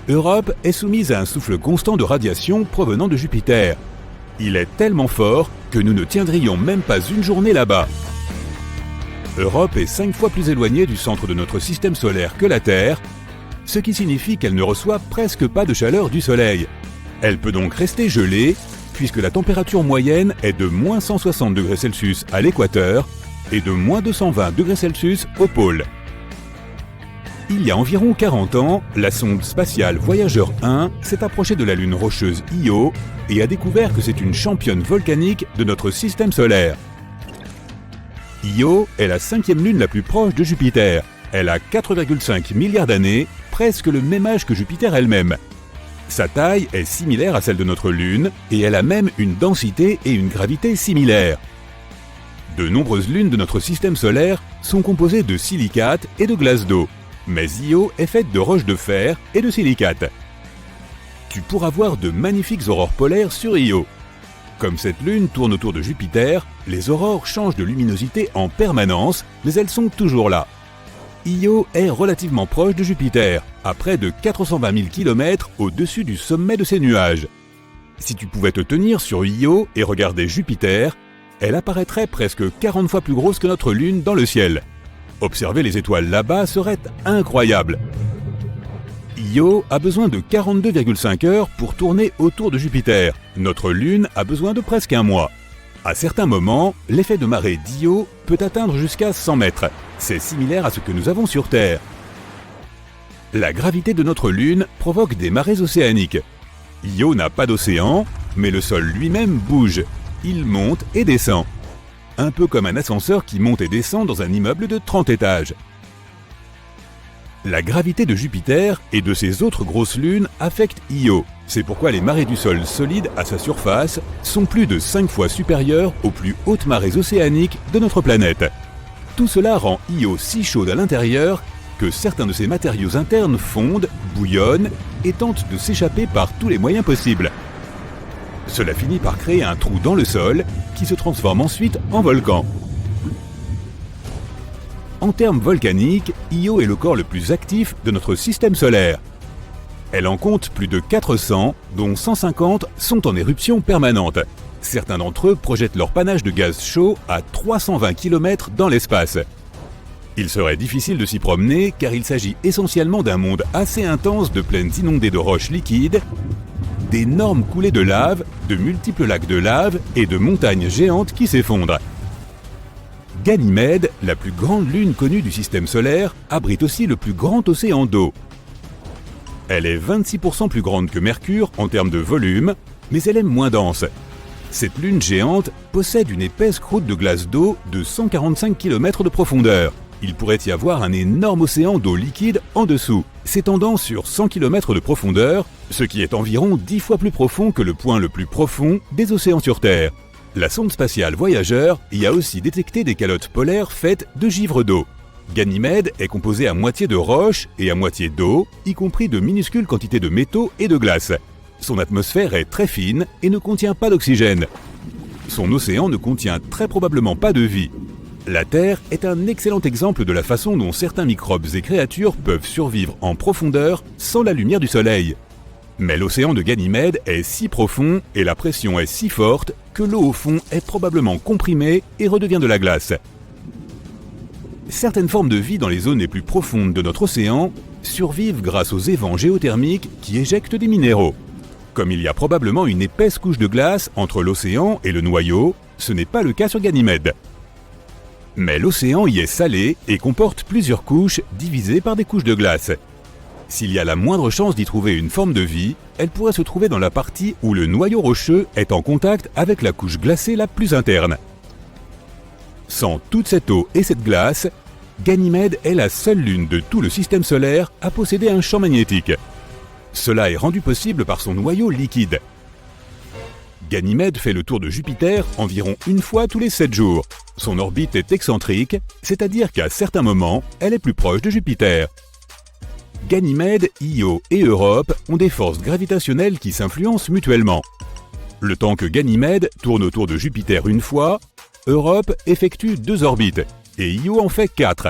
Europe est soumise à un souffle constant de radiation provenant de Jupiter. Il est tellement fort que nous ne tiendrions même pas une journée là-bas. Europe est 5 fois plus éloignée du centre de notre système solaire que la Terre, ce qui signifie qu'elle ne reçoit presque pas de chaleur du Soleil. Elle peut donc rester gelée, puisque la température moyenne est de moins 160 degrés Celsius à l'équateur et de moins 220 degrés Celsius au pôle. Il y a environ 40 ans, la sonde spatiale Voyager 1 s'est approchée de la lune rocheuse Io et a découvert que c'est une championne volcanique de notre système solaire. Io est la 5e lune la plus proche de Jupiter. Elle a 4,5 milliards d'années, presque le même âge que Jupiter elle-même. Sa taille est similaire à celle de notre Lune et elle a même une densité et une gravité similaires. De nombreuses lunes de notre système solaire sont composées de silicates et de glace d'eau, mais Io est faite de roches de fer et de silicates. Tu pourras voir de magnifiques aurores polaires sur Io. Comme cette lune tourne autour de Jupiter, les aurores changent de luminosité en permanence, mais elles sont toujours là. Io est relativement proche de Jupiter, à près de 420 000 km au-dessus du sommet de ses nuages. Si tu pouvais te tenir sur Io et regarder Jupiter, elle apparaîtrait presque 40 fois plus grosse que notre Lune dans le ciel. Observer les étoiles là-bas serait incroyable. Io a besoin de 42,5 heures pour tourner autour de Jupiter. Notre Lune a besoin de presque un mois. À certains moments, l'effet de marée d'Io peut atteindre jusqu'à 100 mètres. C'est similaire à ce que nous avons sur Terre. La gravité de notre Lune provoque des marées océaniques. Io n'a pas d'océan, mais le sol lui-même bouge. Il monte et descend. Un peu comme un ascenseur qui monte et descend dans un immeuble de 30 étages. La gravité de Jupiter et de ses autres grosses lunes affecte Io. C'est pourquoi les marées du sol solide à sa surface sont plus de 5 fois supérieures aux plus hautes marées océaniques de notre planète. Tout cela rend Io si chaude à l'intérieur que certains de ses matériaux internes fondent, bouillonnent et tentent de s'échapper par tous les moyens possibles. Cela finit par créer un trou dans le sol qui se transforme ensuite en volcan. En termes volcaniques, Io est le corps le plus actif de notre système solaire. Elle en compte plus de 400, dont 150 sont en éruption permanente. Certains d'entre eux projettent leur panache de gaz chaud à 320 km dans l'espace. Il serait difficile de s'y promener car il s'agit essentiellement d'un monde assez intense de plaines inondées de roches liquides, d'énormes coulées de lave, de multiples lacs de lave et de montagnes géantes qui s'effondrent. Ganymède, la plus grande lune connue du système solaire, abrite aussi le plus grand océan d'eau. Elle est 26% plus grande que Mercure en termes de volume, mais elle est moins dense. Cette lune géante possède une épaisse croûte de glace d'eau de 145 km de profondeur. Il pourrait y avoir un énorme océan d'eau liquide en dessous, s'étendant sur 100 km de profondeur, ce qui est environ 10 fois plus profond que le point le plus profond des océans sur Terre. La sonde spatiale Voyager y a aussi détecté des calottes polaires faites de givre d'eau. Ganymède est composée à moitié de roches et à moitié d'eau, y compris de minuscules quantités de métaux et de glace. Son atmosphère est très fine et ne contient pas d'oxygène. Son océan ne contient très probablement pas de vie. La Terre est un excellent exemple de la façon dont certains microbes et créatures peuvent survivre en profondeur sans la lumière du Soleil. Mais l'océan de Ganymède est si profond et la pression est si forte que l'eau au fond est probablement comprimée et redevient de la glace. Certaines formes de vie dans les zones les plus profondes de notre océan survivent grâce aux évents géothermiques qui éjectent des minéraux. Comme il y a probablement une épaisse couche de glace entre l'océan et le noyau, ce n'est pas le cas sur Ganymède. Mais l'océan y est salé et comporte plusieurs couches divisées par des couches de glace. S'il y a la moindre chance d'y trouver une forme de vie, elle pourrait se trouver dans la partie où le noyau rocheux est en contact avec la couche glacée la plus interne. Sans toute cette eau et cette glace, Ganymède est la seule lune de tout le système solaire à posséder un champ magnétique. Cela est rendu possible par son noyau liquide. Ganymède fait le tour de Jupiter environ une fois tous les 7 jours. Son orbite est excentrique, c'est-à-dire qu'à certains moments, elle est plus proche de Jupiter. Ganymède, Io et Europe ont des forces gravitationnelles qui s'influencent mutuellement. Le temps que Ganymède tourne autour de Jupiter une fois, Europe effectue 2 orbites et Io en fait 4.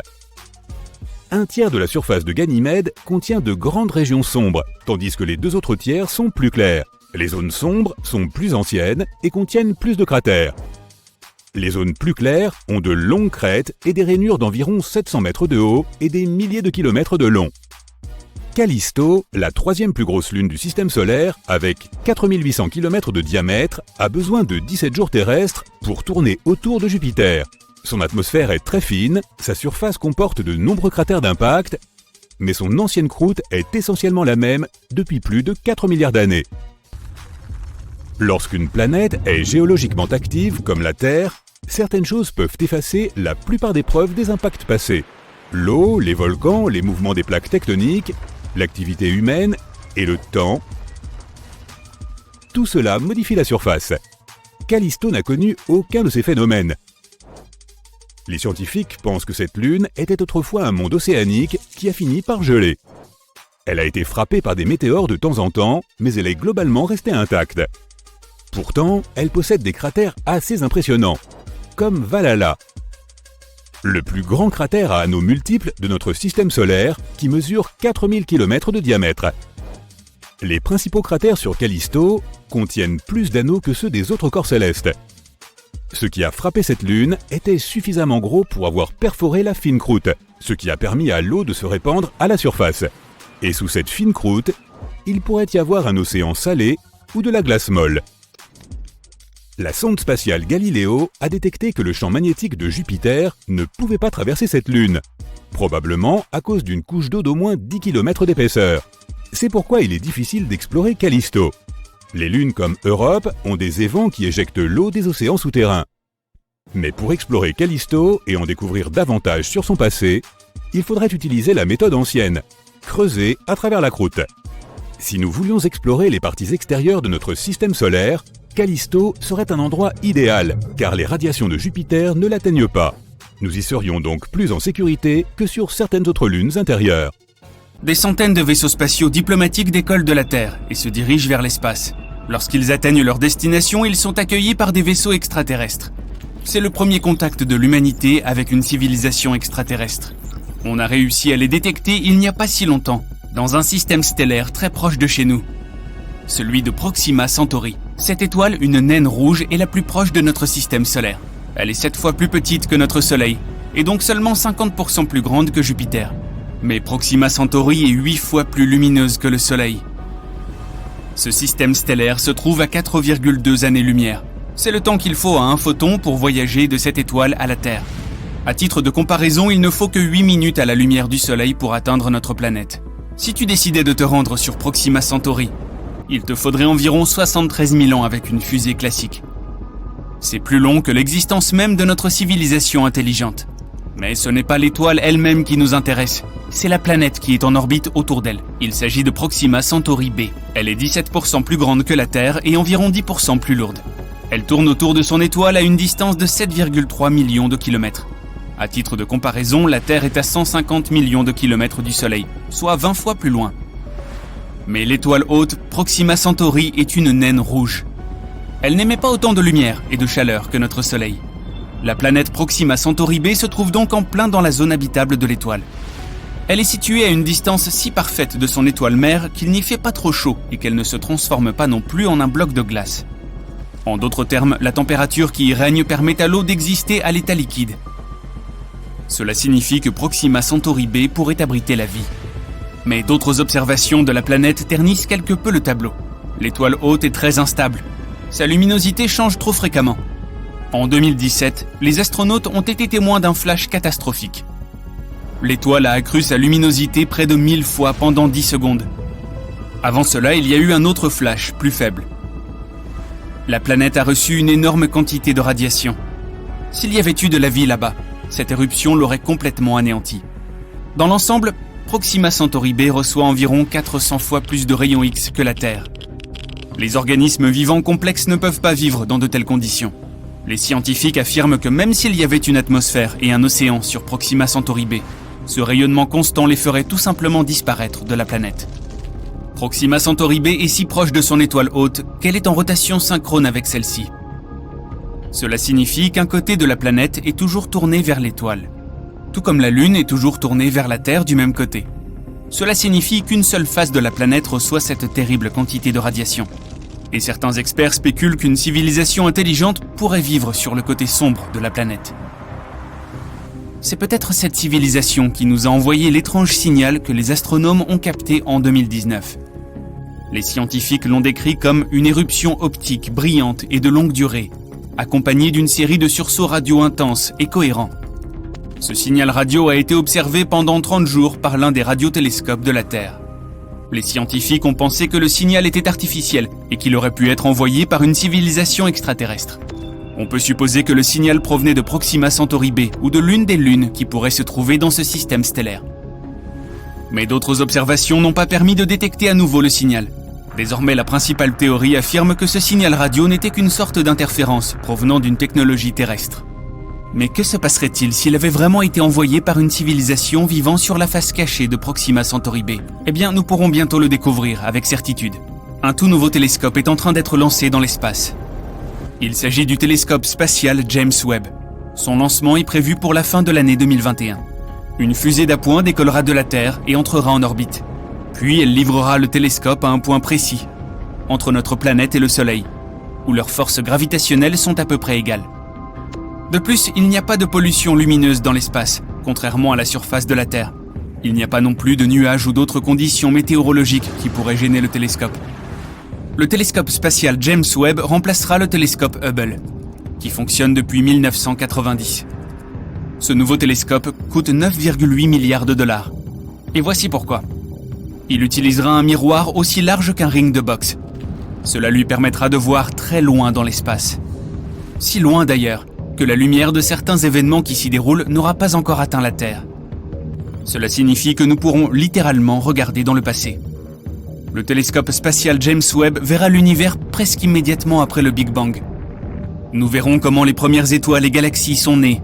Un tiers de la surface de Ganymède contient de grandes régions sombres, tandis que les 2 autres tiers sont plus clairs. Les zones sombres sont plus anciennes et contiennent plus de cratères. Les zones plus claires ont de longues crêtes et des rainures d'environ 700 mètres de haut et des milliers de kilomètres de long. Callisto, la 3e plus grosse lune du système solaire, avec 4800 km de diamètre, a besoin de 17 jours terrestres pour tourner autour de Jupiter. Son atmosphère est très fine, sa surface comporte de nombreux cratères d'impact, mais son ancienne croûte est essentiellement la même depuis plus de 4 milliards d'années. Lorsqu'une planète est géologiquement active, comme la Terre, certaines choses peuvent effacer la plupart des preuves des impacts passés. L'eau, les volcans, les mouvements des plaques tectoniques, l'activité humaine et le temps. Tout cela modifie la surface. Callisto n'a connu aucun de ces phénomènes. Les scientifiques pensent que cette lune était autrefois un monde océanique qui a fini par geler. Elle a été frappée par des météores de temps en temps, mais elle est globalement restée intacte. Pourtant, elle possède des cratères assez impressionnants, comme Valhalla, le plus grand cratère à anneaux multiples de notre système solaire, qui mesure 4000 km de diamètre. Les principaux cratères sur Callisto contiennent plus d'anneaux que ceux des autres corps célestes. Ce qui a frappé cette lune était suffisamment gros pour avoir perforé la fine croûte, ce qui a permis à l'eau de se répandre à la surface. Et sous cette fine croûte, il pourrait y avoir un océan salé ou de la glace molle. La sonde spatiale Galileo a détecté que le champ magnétique de Jupiter ne pouvait pas traverser cette lune, probablement à cause d'une couche d'eau d'au moins 10 km d'épaisseur. C'est pourquoi il est difficile d'explorer Callisto. Les lunes comme Europe ont des évents qui éjectent l'eau des océans souterrains. Mais pour explorer Callisto et en découvrir davantage sur son passé, il faudrait utiliser la méthode ancienne, creuser à travers la croûte. Si nous voulions explorer les parties extérieures de notre système solaire, Callisto serait un endroit idéal, car les radiations de Jupiter ne l'atteignent pas. Nous y serions donc plus en sécurité que sur certaines autres lunes intérieures. Des centaines de vaisseaux spatiaux diplomatiques décollent de la Terre et se dirigent vers l'espace. Lorsqu'ils atteignent leur destination, ils sont accueillis par des vaisseaux extraterrestres. C'est le premier contact de l'humanité avec une civilisation extraterrestre. On a réussi à les détecter il n'y a pas si longtemps, dans un système stellaire très proche de chez nous. Celui de Proxima Centauri. Cette étoile, une naine rouge, est la plus proche de notre système solaire. Elle est 7 fois plus petite que notre Soleil, et donc seulement 50% plus grande que Jupiter. Mais Proxima Centauri est 8 fois plus lumineuse que le Soleil. Ce système stellaire se trouve à 4,2 années-lumière. C'est le temps qu'il faut à un photon pour voyager de cette étoile à la Terre. À titre de comparaison, il ne faut que 8 minutes à la lumière du Soleil pour atteindre notre planète. Si tu décidais de te rendre sur Proxima Centauri, il te faudrait environ 73 000 ans avec une fusée classique. C'est plus long que l'existence même de notre civilisation intelligente. Mais ce n'est pas l'étoile elle-même qui nous intéresse, c'est la planète qui est en orbite autour d'elle. Il s'agit de Proxima Centauri b. Elle est 17% plus grande que la Terre et environ 10% plus lourde. Elle tourne autour de son étoile à une distance de 7,3 millions de kilomètres. À titre de comparaison, la Terre est à 150 millions de kilomètres du Soleil, soit 20 fois plus loin. Mais l'étoile haute, Proxima Centauri, est une naine rouge. Elle n'émet pas autant de lumière et de chaleur que notre Soleil. La planète Proxima Centauri b se trouve donc en plein dans la zone habitable de l'étoile. Elle est située à une distance si parfaite de son étoile mère qu'il n'y fait pas trop chaud et qu'elle ne se transforme pas non plus en un bloc de glace. En d'autres termes, la température qui y règne permet à l'eau d'exister à l'état liquide. Cela signifie que Proxima Centauri b pourrait abriter la vie. Mais d'autres observations de la planète ternissent quelque peu le tableau. L'étoile haute est très instable. Sa luminosité change trop fréquemment. En 2017, les astronautes ont été témoins d'un flash catastrophique. L'étoile a accru sa luminosité près de 1000 fois pendant 10 secondes. Avant cela, il y a eu un autre flash, plus faible. La planète a reçu une énorme quantité de radiation. S'il y avait eu de la vie là-bas, cette éruption l'aurait complètement anéantie. Dans l'ensemble, Proxima Centauri b reçoit environ 400 fois plus de rayons X que la Terre. Les organismes vivants complexes ne peuvent pas vivre dans de telles conditions. Les scientifiques affirment que même s'il y avait une atmosphère et un océan sur Proxima Centauri b, Ce rayonnement constant les ferait tout simplement disparaître de la planète. Proxima Centauri b est si proche de son étoile hôte qu'elle est en rotation synchrone avec celle-ci. Cela signifie qu'un côté de la planète est toujours tourné vers l'étoile, tout comme la Lune est toujours tournée vers la Terre du même côté. Cela signifie qu'une seule face de la planète reçoit cette terrible quantité de radiation. Et certains experts spéculent qu'une civilisation intelligente pourrait vivre sur le côté sombre de la planète. C'est peut-être cette civilisation qui nous a envoyé l'étrange signal que les astronomes ont capté en 2019. Les scientifiques l'ont décrit comme une éruption optique brillante et de longue durée, accompagnée d'une série de sursauts radio intenses et cohérents. Ce signal radio a été observé pendant 30 jours par l'un des radiotélescopes de la Terre. Les scientifiques ont pensé que le signal était artificiel et qu'il aurait pu être envoyé par une civilisation extraterrestre. On peut supposer que le signal provenait de Proxima Centauri b ou de l'une des lunes qui pourraient se trouver dans ce système stellaire. Mais d'autres observations n'ont pas permis de détecter à nouveau le signal. Désormais, la principale théorie affirme que ce signal radio n'était qu'une sorte d'interférence provenant d'une technologie terrestre. Mais que se passerait-il s'il avait vraiment été envoyé par une civilisation vivant sur la face cachée de Proxima Centauri b? Eh bien, nous pourrons bientôt le découvrir avec certitude. Un tout nouveau télescope est en train d'être lancé dans l'espace. Il s'agit du télescope spatial James Webb. Son lancement est prévu pour la fin de l'année 2021. Une fusée d'appoint décollera de la Terre et entrera en orbite. Puis elle livrera le télescope à un point précis, entre notre planète et le Soleil, où leurs forces gravitationnelles sont à peu près égales. De plus, il n'y a pas de pollution lumineuse dans l'espace, contrairement à la surface de la Terre. Il n'y a pas non plus de nuages ou d'autres conditions météorologiques qui pourraient gêner le télescope. Le télescope spatial James Webb remplacera le télescope Hubble, qui fonctionne depuis 1990. Ce nouveau télescope coûte 9,8 milliards de dollars. Et voici pourquoi. Il utilisera un miroir aussi large qu'un ring de boxe. Cela lui permettra de voir très loin dans l'espace. Si loin d'ailleurs, que la lumière de certains événements qui s'y déroulent n'aura pas encore atteint la Terre. Cela signifie que nous pourrons littéralement regarder dans le passé. Le télescope spatial James Webb verra l'univers presque immédiatement après le Big Bang. Nous verrons comment les premières étoiles et galaxies sont nées,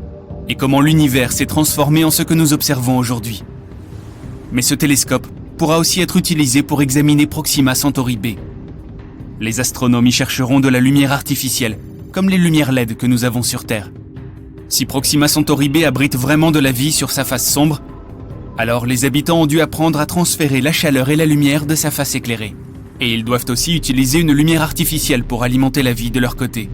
et comment l'univers s'est transformé en ce que nous observons aujourd'hui. Mais ce télescope pourra aussi être utilisé pour examiner Proxima Centauri b. Les astronomes y chercheront de la lumière artificielle, comme les lumières LED que nous avons sur Terre. Si Proxima Centauri b abrite vraiment de la vie sur sa face sombre, alors les habitants ont dû apprendre à transférer la chaleur et la lumière de sa face éclairée. Et ils doivent aussi utiliser une lumière artificielle pour alimenter la vie de leur côté.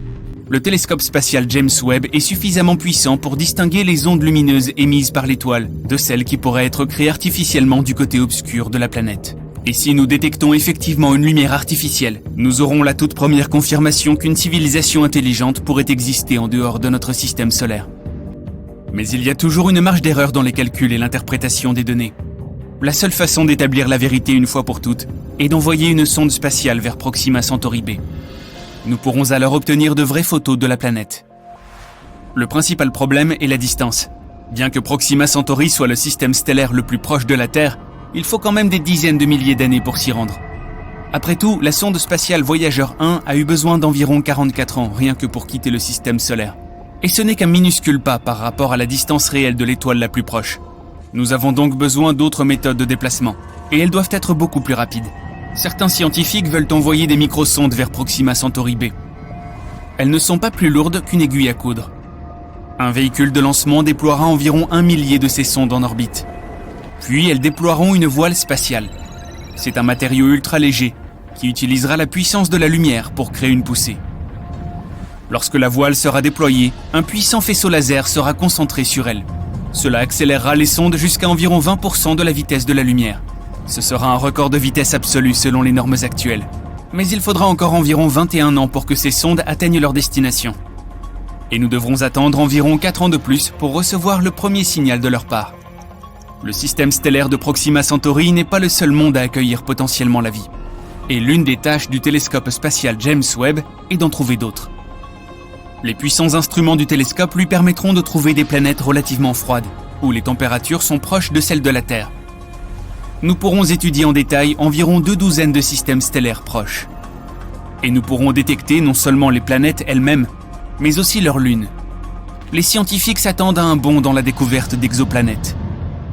Le télescope spatial James Webb est suffisamment puissant pour distinguer les ondes lumineuses émises par l'étoile de celles qui pourraient être créées artificiellement du côté obscur de la planète. Et si nous détectons effectivement une lumière artificielle, nous aurons la toute première confirmation qu'une civilisation intelligente pourrait exister en dehors de notre système solaire. Mais il y a toujours une marge d'erreur dans les calculs et l'interprétation des données. La seule façon d'établir la vérité une fois pour toutes est d'envoyer une sonde spatiale vers Proxima Centauri b. Nous pourrons alors obtenir de vraies photos de la planète. Le principal problème est la distance. Bien que Proxima Centauri soit le système stellaire le plus proche de la Terre, il faut quand même des dizaines de milliers d'années pour s'y rendre. Après tout, la sonde spatiale Voyager 1 a eu besoin d'environ 44 ans rien que pour quitter le système solaire. Et ce n'est qu'un minuscule pas par rapport à la distance réelle de l'étoile la plus proche. Nous avons donc besoin d'autres méthodes de déplacement, et elles doivent être beaucoup plus rapides. Certains scientifiques veulent envoyer des microsondes vers Proxima Centauri b. Elles ne sont pas plus lourdes qu'une aiguille à coudre. Un véhicule de lancement déploiera environ 1 millier de ces sondes en orbite. Puis elles déploieront une voile spatiale. C'est un matériau ultra léger qui utilisera la puissance de la lumière pour créer une poussée. Lorsque la voile sera déployée, un puissant faisceau laser sera concentré sur elle. Cela accélérera les sondes jusqu'à environ 20% de la vitesse de la lumière. Ce sera un record de vitesse absolue selon les normes actuelles. Mais il faudra encore environ 21 ans pour que ces sondes atteignent leur destination. Et nous devrons attendre environ 4 ans de plus pour recevoir le premier signal de leur part. Le système stellaire de Proxima Centauri n'est pas le seul monde à accueillir potentiellement la vie. Et l'une des tâches du télescope spatial James Webb est d'en trouver d'autres. Les puissants instruments du télescope lui permettront de trouver des planètes relativement froides, où les températures sont proches de celles de la Terre. Nous pourrons étudier en détail environ 2 douzaines de systèmes stellaires proches. Et nous pourrons détecter non seulement les planètes elles-mêmes, mais aussi leurs lunes. Les scientifiques s'attendent à un bond dans la découverte d'exoplanètes.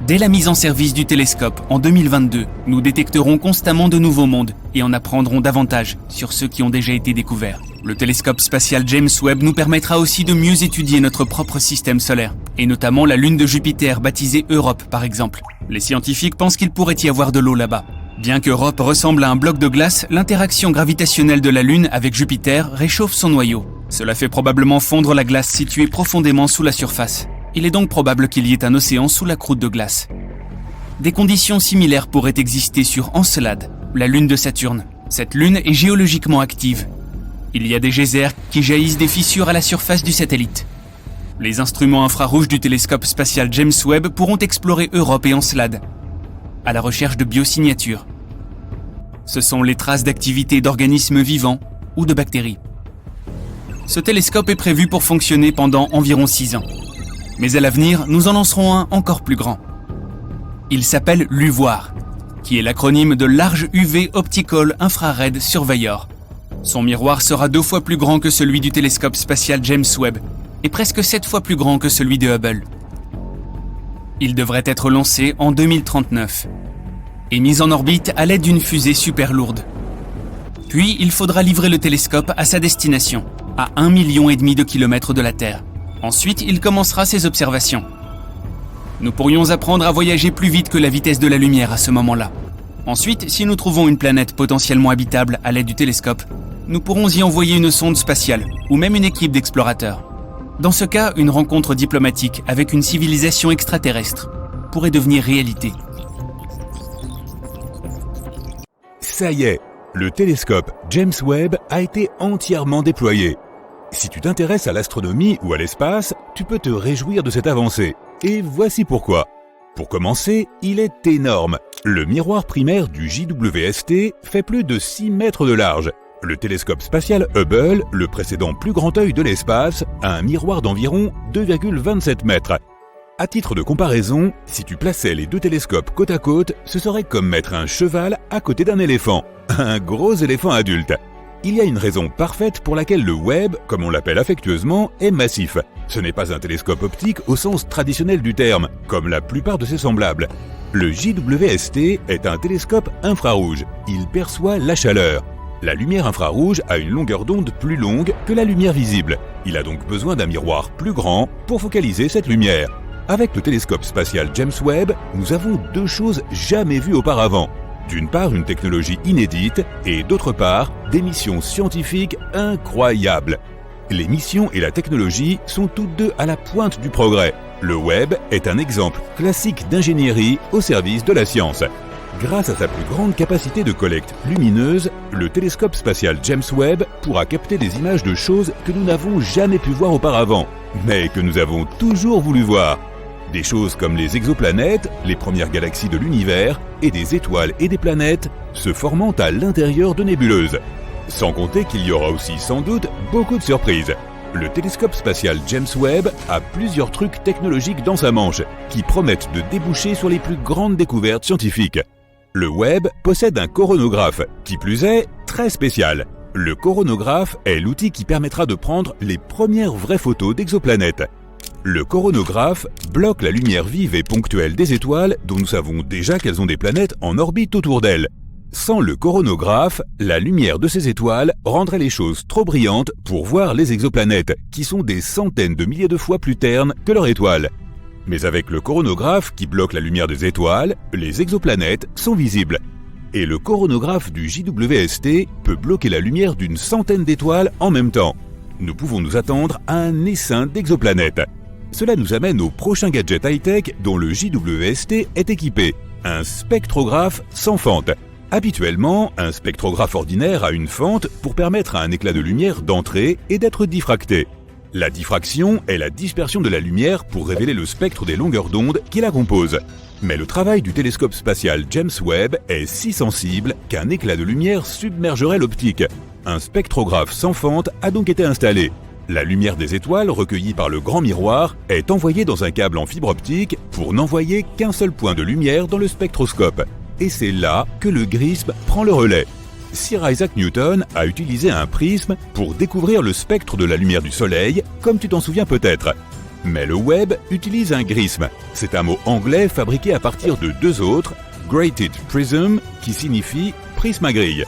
Dès la mise en service du télescope en 2022, nous détecterons constamment de nouveaux mondes et en apprendrons davantage sur ceux qui ont déjà été découverts. Le télescope spatial James Webb nous permettra aussi de mieux étudier notre propre système solaire, et notamment la lune de Jupiter baptisée Europe par exemple. Les scientifiques pensent qu'il pourrait y avoir de l'eau là-bas. Bien qu'Europe ressemble à un bloc de glace, l'interaction gravitationnelle de la Lune avec Jupiter réchauffe son noyau. Cela fait probablement fondre la glace située profondément sous la surface. Il est donc probable qu'il y ait un océan sous la croûte de glace. Des conditions similaires pourraient exister sur Encelade, la lune de Saturne. Cette lune est géologiquement active. Il y a des geysers qui jaillissent des fissures à la surface du satellite. Les instruments infrarouges du télescope spatial James Webb pourront explorer Europe et Encelade, à la recherche de biosignatures. Ce sont les traces d'activité d'organismes vivants ou de bactéries. Ce télescope est prévu pour fonctionner pendant environ 6 ans. Mais à l'avenir, nous en lancerons un encore plus grand. Il s'appelle LUVOIR, qui est l'acronyme de Large UV Optical Infrared Surveyor. Son miroir sera 2 fois plus grand que celui du télescope spatial James Webb et presque 7 fois plus grand que celui de Hubble. Il devrait être lancé en 2039 et mis en orbite à l'aide d'une fusée super lourde. Puis, il faudra livrer le télescope à sa destination, à 1,5 million de kilomètres de la Terre. Ensuite, il commencera ses observations. Nous pourrions apprendre à voyager plus vite que la vitesse de la lumière à ce moment-là. Ensuite, si nous trouvons une planète potentiellement habitable à l'aide du télescope, nous pourrons y envoyer une sonde spatiale ou même une équipe d'explorateurs. Dans ce cas, une rencontre diplomatique avec une civilisation extraterrestre pourrait devenir réalité. Ça y est, le télescope James Webb a été entièrement déployé. Si tu t'intéresses à l'astronomie ou à l'espace, tu peux te réjouir de cette avancée. Et voici pourquoi. Pour commencer, il est énorme. Le miroir primaire du JWST fait plus de 6 mètres de large. Le télescope spatial Hubble, le précédent plus grand œil de l'espace, a un miroir d'environ 2,27 mètres. À titre de comparaison, si tu plaçais les 2 télescopes côte à côte, ce serait comme mettre un cheval à côté d'un éléphant. Un gros éléphant adulte. Il y a une raison parfaite pour laquelle le Webb, comme on l'appelle affectueusement, est massif. Ce n'est pas un télescope optique au sens traditionnel du terme, comme la plupart de ses semblables. Le JWST est un télescope infrarouge. Il perçoit la chaleur. La lumière infrarouge a une longueur d'onde plus longue que la lumière visible. Il a donc besoin d'un miroir plus grand pour focaliser cette lumière. Avec le télescope spatial James Webb, nous avons 2 choses jamais vues auparavant. D'une part, une technologie inédite et d'autre part, des missions scientifiques incroyables. Les missions et la technologie sont toutes deux à la pointe du progrès. Le Webb est un exemple classique d'ingénierie au service de la science. Grâce à sa plus grande capacité de collecte lumineuse, le télescope spatial James Webb pourra capter des images de choses que nous n'avons jamais pu voir auparavant, mais que nous avons toujours voulu voir. Des choses comme les exoplanètes, les premières galaxies de l'univers, et des étoiles et des planètes se formant à l'intérieur de nébuleuses. Sans compter qu'il y aura aussi sans doute beaucoup de surprises. Le télescope spatial James Webb a plusieurs trucs technologiques dans sa manche, qui promettent de déboucher sur les plus grandes découvertes scientifiques. Le Webb possède un coronographe, qui plus est, très spécial. Le coronographe est l'outil qui permettra de prendre les premières vraies photos d'exoplanètes. Le coronographe bloque la lumière vive et ponctuelle des étoiles dont nous savons déjà qu'elles ont des planètes en orbite autour d'elles. Sans le coronographe, la lumière de ces étoiles rendrait les choses trop brillantes pour voir les exoplanètes, qui sont des centaines de milliers de fois plus ternes que leur étoile. Mais avec le coronographe qui bloque la lumière des étoiles, les exoplanètes sont visibles. Et le coronographe du JWST peut bloquer la lumière d'une centaine d'étoiles en même temps. Nous pouvons nous attendre à un essaim d'exoplanètes. Cela nous amène au prochain gadget high-tech dont le JWST est équipé, un spectrographe sans fente. Habituellement, un spectrographe ordinaire a une fente pour permettre à un éclat de lumière d'entrer et d'être diffracté. La diffraction est la dispersion de la lumière pour révéler le spectre des longueurs d'onde qui la composent. Mais le travail du télescope spatial James Webb est si sensible qu'un éclat de lumière submergerait l'optique. Un spectrographe sans fente a donc été installé. La lumière des étoiles recueillie par le grand miroir est envoyée dans un câble en fibre optique pour n'envoyer qu'un seul point de lumière dans le spectroscope. Et c'est là que le grisme prend le relais. Sir Isaac Newton a utilisé un prisme pour découvrir le spectre de la lumière du Soleil, comme tu t'en souviens peut-être. Mais le web utilise un grisme. C'est un mot anglais fabriqué à partir de deux autres, grated prism, qui signifie prisme à grille.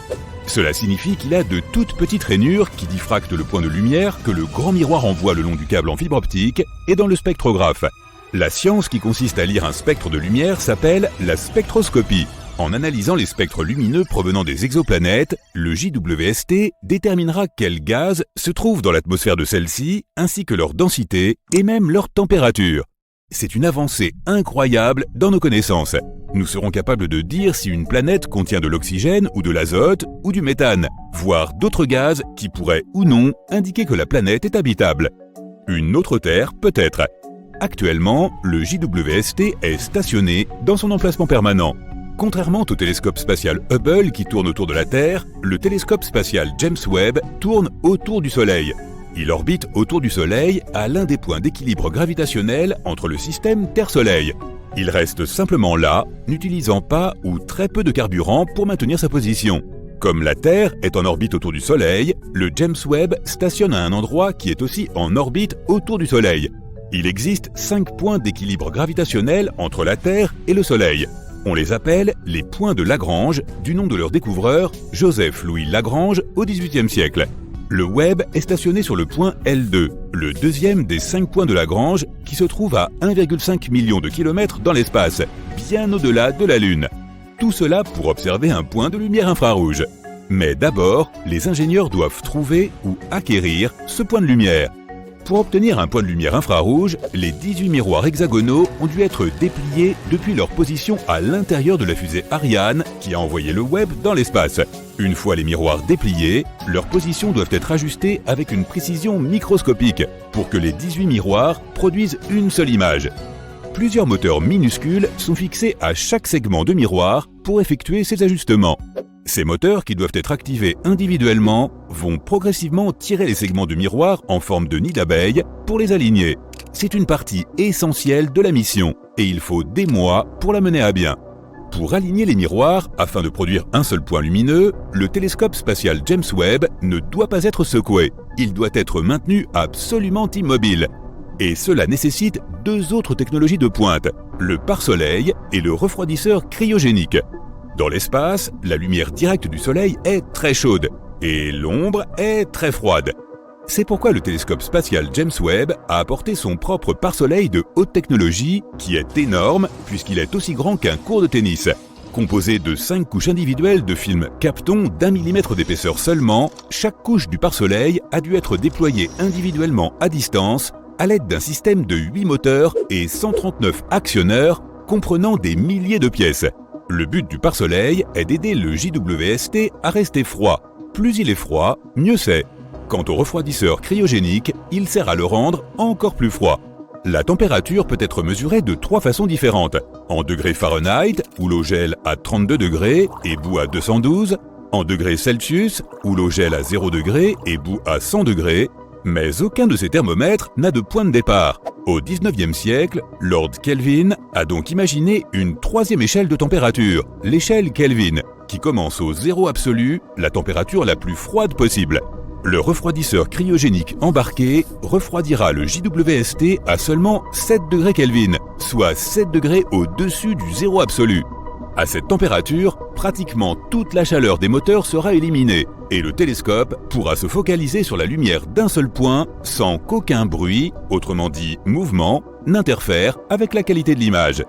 Cela signifie qu'il a de toutes petites rainures qui diffractent le point de lumière que le grand miroir envoie le long du câble en fibre optique et dans le spectrographe. La science qui consiste à lire un spectre de lumière s'appelle la spectroscopie. En analysant les spectres lumineux provenant des exoplanètes, le JWST déterminera quels gaz se trouvent dans l'atmosphère de celle-ci, ainsi que leur densité et même leur température. C'est une avancée incroyable dans nos connaissances. Nous serons capables de dire si une planète contient de l'oxygène ou de l'azote ou du méthane, voire d'autres gaz qui pourraient ou non indiquer que la planète est habitable. Une autre Terre peut-être. Actuellement, le JWST est stationné dans son emplacement permanent. Contrairement au télescope spatial Hubble qui tourne autour de la Terre, le télescope spatial James Webb tourne autour du Soleil. Il orbite autour du Soleil à l'un des points d'équilibre gravitationnel entre le système Terre-Soleil. Il reste simplement là, n'utilisant pas ou très peu de carburant pour maintenir sa position. Comme la Terre est en orbite autour du Soleil, le James Webb stationne à un endroit qui est aussi en orbite autour du Soleil. Il existe 5 points d'équilibre gravitationnel entre la Terre et le Soleil. On les appelle les points de Lagrange, du nom de leur découvreur, Joseph-Louis Lagrange, au XVIIIe siècle. Le Webb est stationné sur le point L2, le deuxième des 5 points de Lagrange, qui se trouve à 1,5 million de kilomètres dans l'espace, bien au-delà de la Lune. Tout cela pour observer un point de lumière infrarouge. Mais d'abord, les ingénieurs doivent trouver ou acquérir ce point de lumière. Pour obtenir un point de lumière infrarouge, les 18 miroirs hexagonaux ont dû être dépliés depuis leur position à l'intérieur de la fusée Ariane qui a envoyé le Webb dans l'espace. Une fois les miroirs dépliés, leurs positions doivent être ajustées avec une précision microscopique pour que les 18 miroirs produisent une seule image. Plusieurs moteurs minuscules sont fixés à chaque segment de miroir pour effectuer ces ajustements. Ces moteurs, qui doivent être activés individuellement, vont progressivement tirer les segments de miroir en forme de nid d'abeille pour les aligner. C'est une partie essentielle de la mission et il faut des mois pour la mener à bien. Pour aligner les miroirs, afin de produire un seul point lumineux, le télescope spatial James Webb ne doit pas être secoué. Il doit être maintenu absolument immobile. Et cela nécessite 2 autres technologies de pointe, le pare-soleil et le refroidisseur cryogénique. Dans l'espace, la lumière directe du Soleil est très chaude et l'ombre est très froide. C'est pourquoi le télescope spatial James Webb a apporté son propre pare-soleil de haute technologie qui est énorme puisqu'il est aussi grand qu'un court de tennis. Composé de 5 couches individuelles de film Kapton d'1 mm d'épaisseur seulement, chaque couche du pare-soleil a dû être déployée individuellement à distance à l'aide d'un système de 8 moteurs et 139 actionneurs comprenant des milliers de pièces. Le but du pare-soleil est d'aider le JWST à rester froid. Plus il est froid, mieux c'est. Quant au refroidisseur cryogénique, il sert à le rendre encore plus froid. La température peut être mesurée de 3 façons différentes. En degrés Fahrenheit, où l'eau gèle à 32 degrés et bout à 212. En degrés Celsius, où l'eau gèle à 0 degrés et bout à 100 degrés. Mais aucun de ces thermomètres n'a de point de départ. Au XIXe siècle, Lord Kelvin a donc imaginé une 3e échelle de température, l'échelle Kelvin, qui commence au 0 absolu, la température la plus froide possible. Le refroidisseur cryogénique embarqué refroidira le JWST à seulement 7 degrés Kelvin, soit 7 degrés au-dessus du 0 absolu. À cette température, pratiquement toute la chaleur des moteurs sera éliminée et le télescope pourra se focaliser sur la lumière d'un seul point sans qu'aucun bruit, autrement dit mouvement, n'interfère avec la qualité de l'image.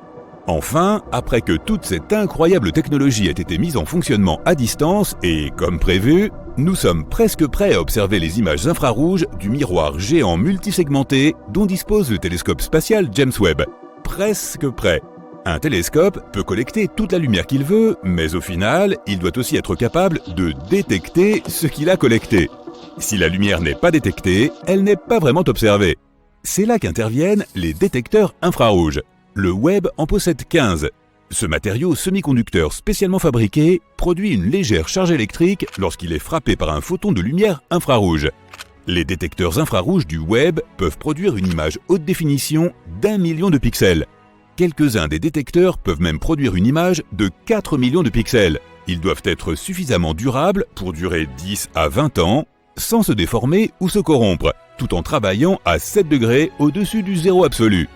Enfin, après que toute cette incroyable technologie ait été mise en fonctionnement à distance et comme prévu, nous sommes presque prêts à observer les images infrarouges du miroir géant multisegmenté dont dispose le télescope spatial James Webb. Presque prêt. Un télescope peut collecter toute la lumière qu'il veut, mais au final, il doit aussi être capable de détecter ce qu'il a collecté. Si la lumière n'est pas détectée, elle n'est pas vraiment observée. C'est là qu'interviennent les détecteurs infrarouges. Le Webb en possède 15. Ce matériau semi-conducteur spécialement fabriqué produit une légère charge électrique lorsqu'il est frappé par un photon de lumière infrarouge. Les détecteurs infrarouges du Webb peuvent produire une image haute définition d'1 million de pixels. Quelques-uns des détecteurs peuvent même produire une image de 4 millions de pixels. Ils doivent être suffisamment durables pour durer 10 à 20 ans, sans se déformer ou se corrompre. tout en travaillant à 7 degrés au-dessus du zéro absolu.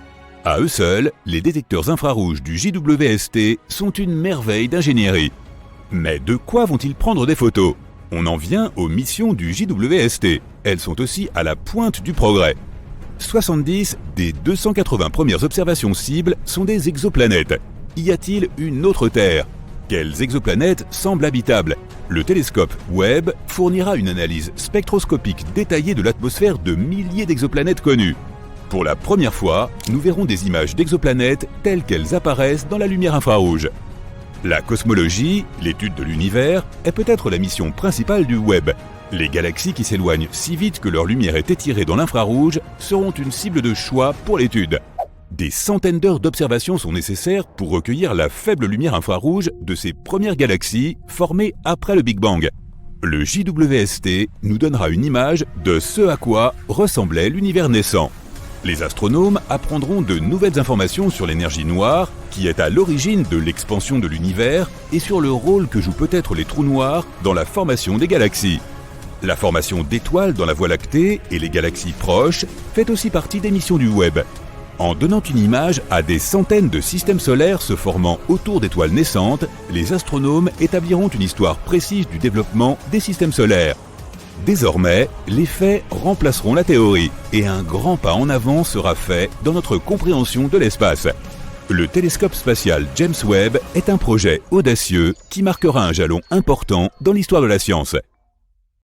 À eux seuls, les détecteurs infrarouges du JWST sont une merveille d'ingénierie. Mais de quoi vont-ils prendre des photos? On en vient aux missions du JWST. Elles sont aussi à la pointe du progrès. 70 des 280 premières observations cibles sont des exoplanètes. Y a-t-il une autre Terre? Quelles exoplanètes semblent habitables? Le télescope Webb fournira une analyse spectroscopique détaillée de l'atmosphère de milliers d'exoplanètes connues. Pour la première fois, nous verrons des images d'exoplanètes telles qu'elles apparaissent dans la lumière infrarouge. La cosmologie, l'étude de l'univers, est peut-être la mission principale du Webb. Les galaxies qui s'éloignent si vite que leur lumière est étirée dans l'infrarouge seront une cible de choix pour l'étude. Des centaines d'heures d'observation sont nécessaires pour recueillir la faible lumière infrarouge de ces premières galaxies formées après le Big Bang. Le JWST nous donnera une image de ce à quoi ressemblait l'univers naissant. Les astronomes apprendront de nouvelles informations sur l'énergie noire, qui est à l'origine de l'expansion de l'univers, et sur le rôle que jouent peut-être les trous noirs dans la formation des galaxies. La formation d'étoiles dans la Voie lactée et les galaxies proches fait aussi partie des missions du Webb. En donnant une image à des centaines de systèmes solaires se formant autour d'étoiles naissantes, les astronomes établiront une histoire précise du développement des systèmes solaires. Désormais, les faits remplaceront la théorie et un grand pas en avant sera fait dans notre compréhension de l'espace. Le télescope spatial James Webb est un projet audacieux qui marquera un jalon important dans l'histoire de la science.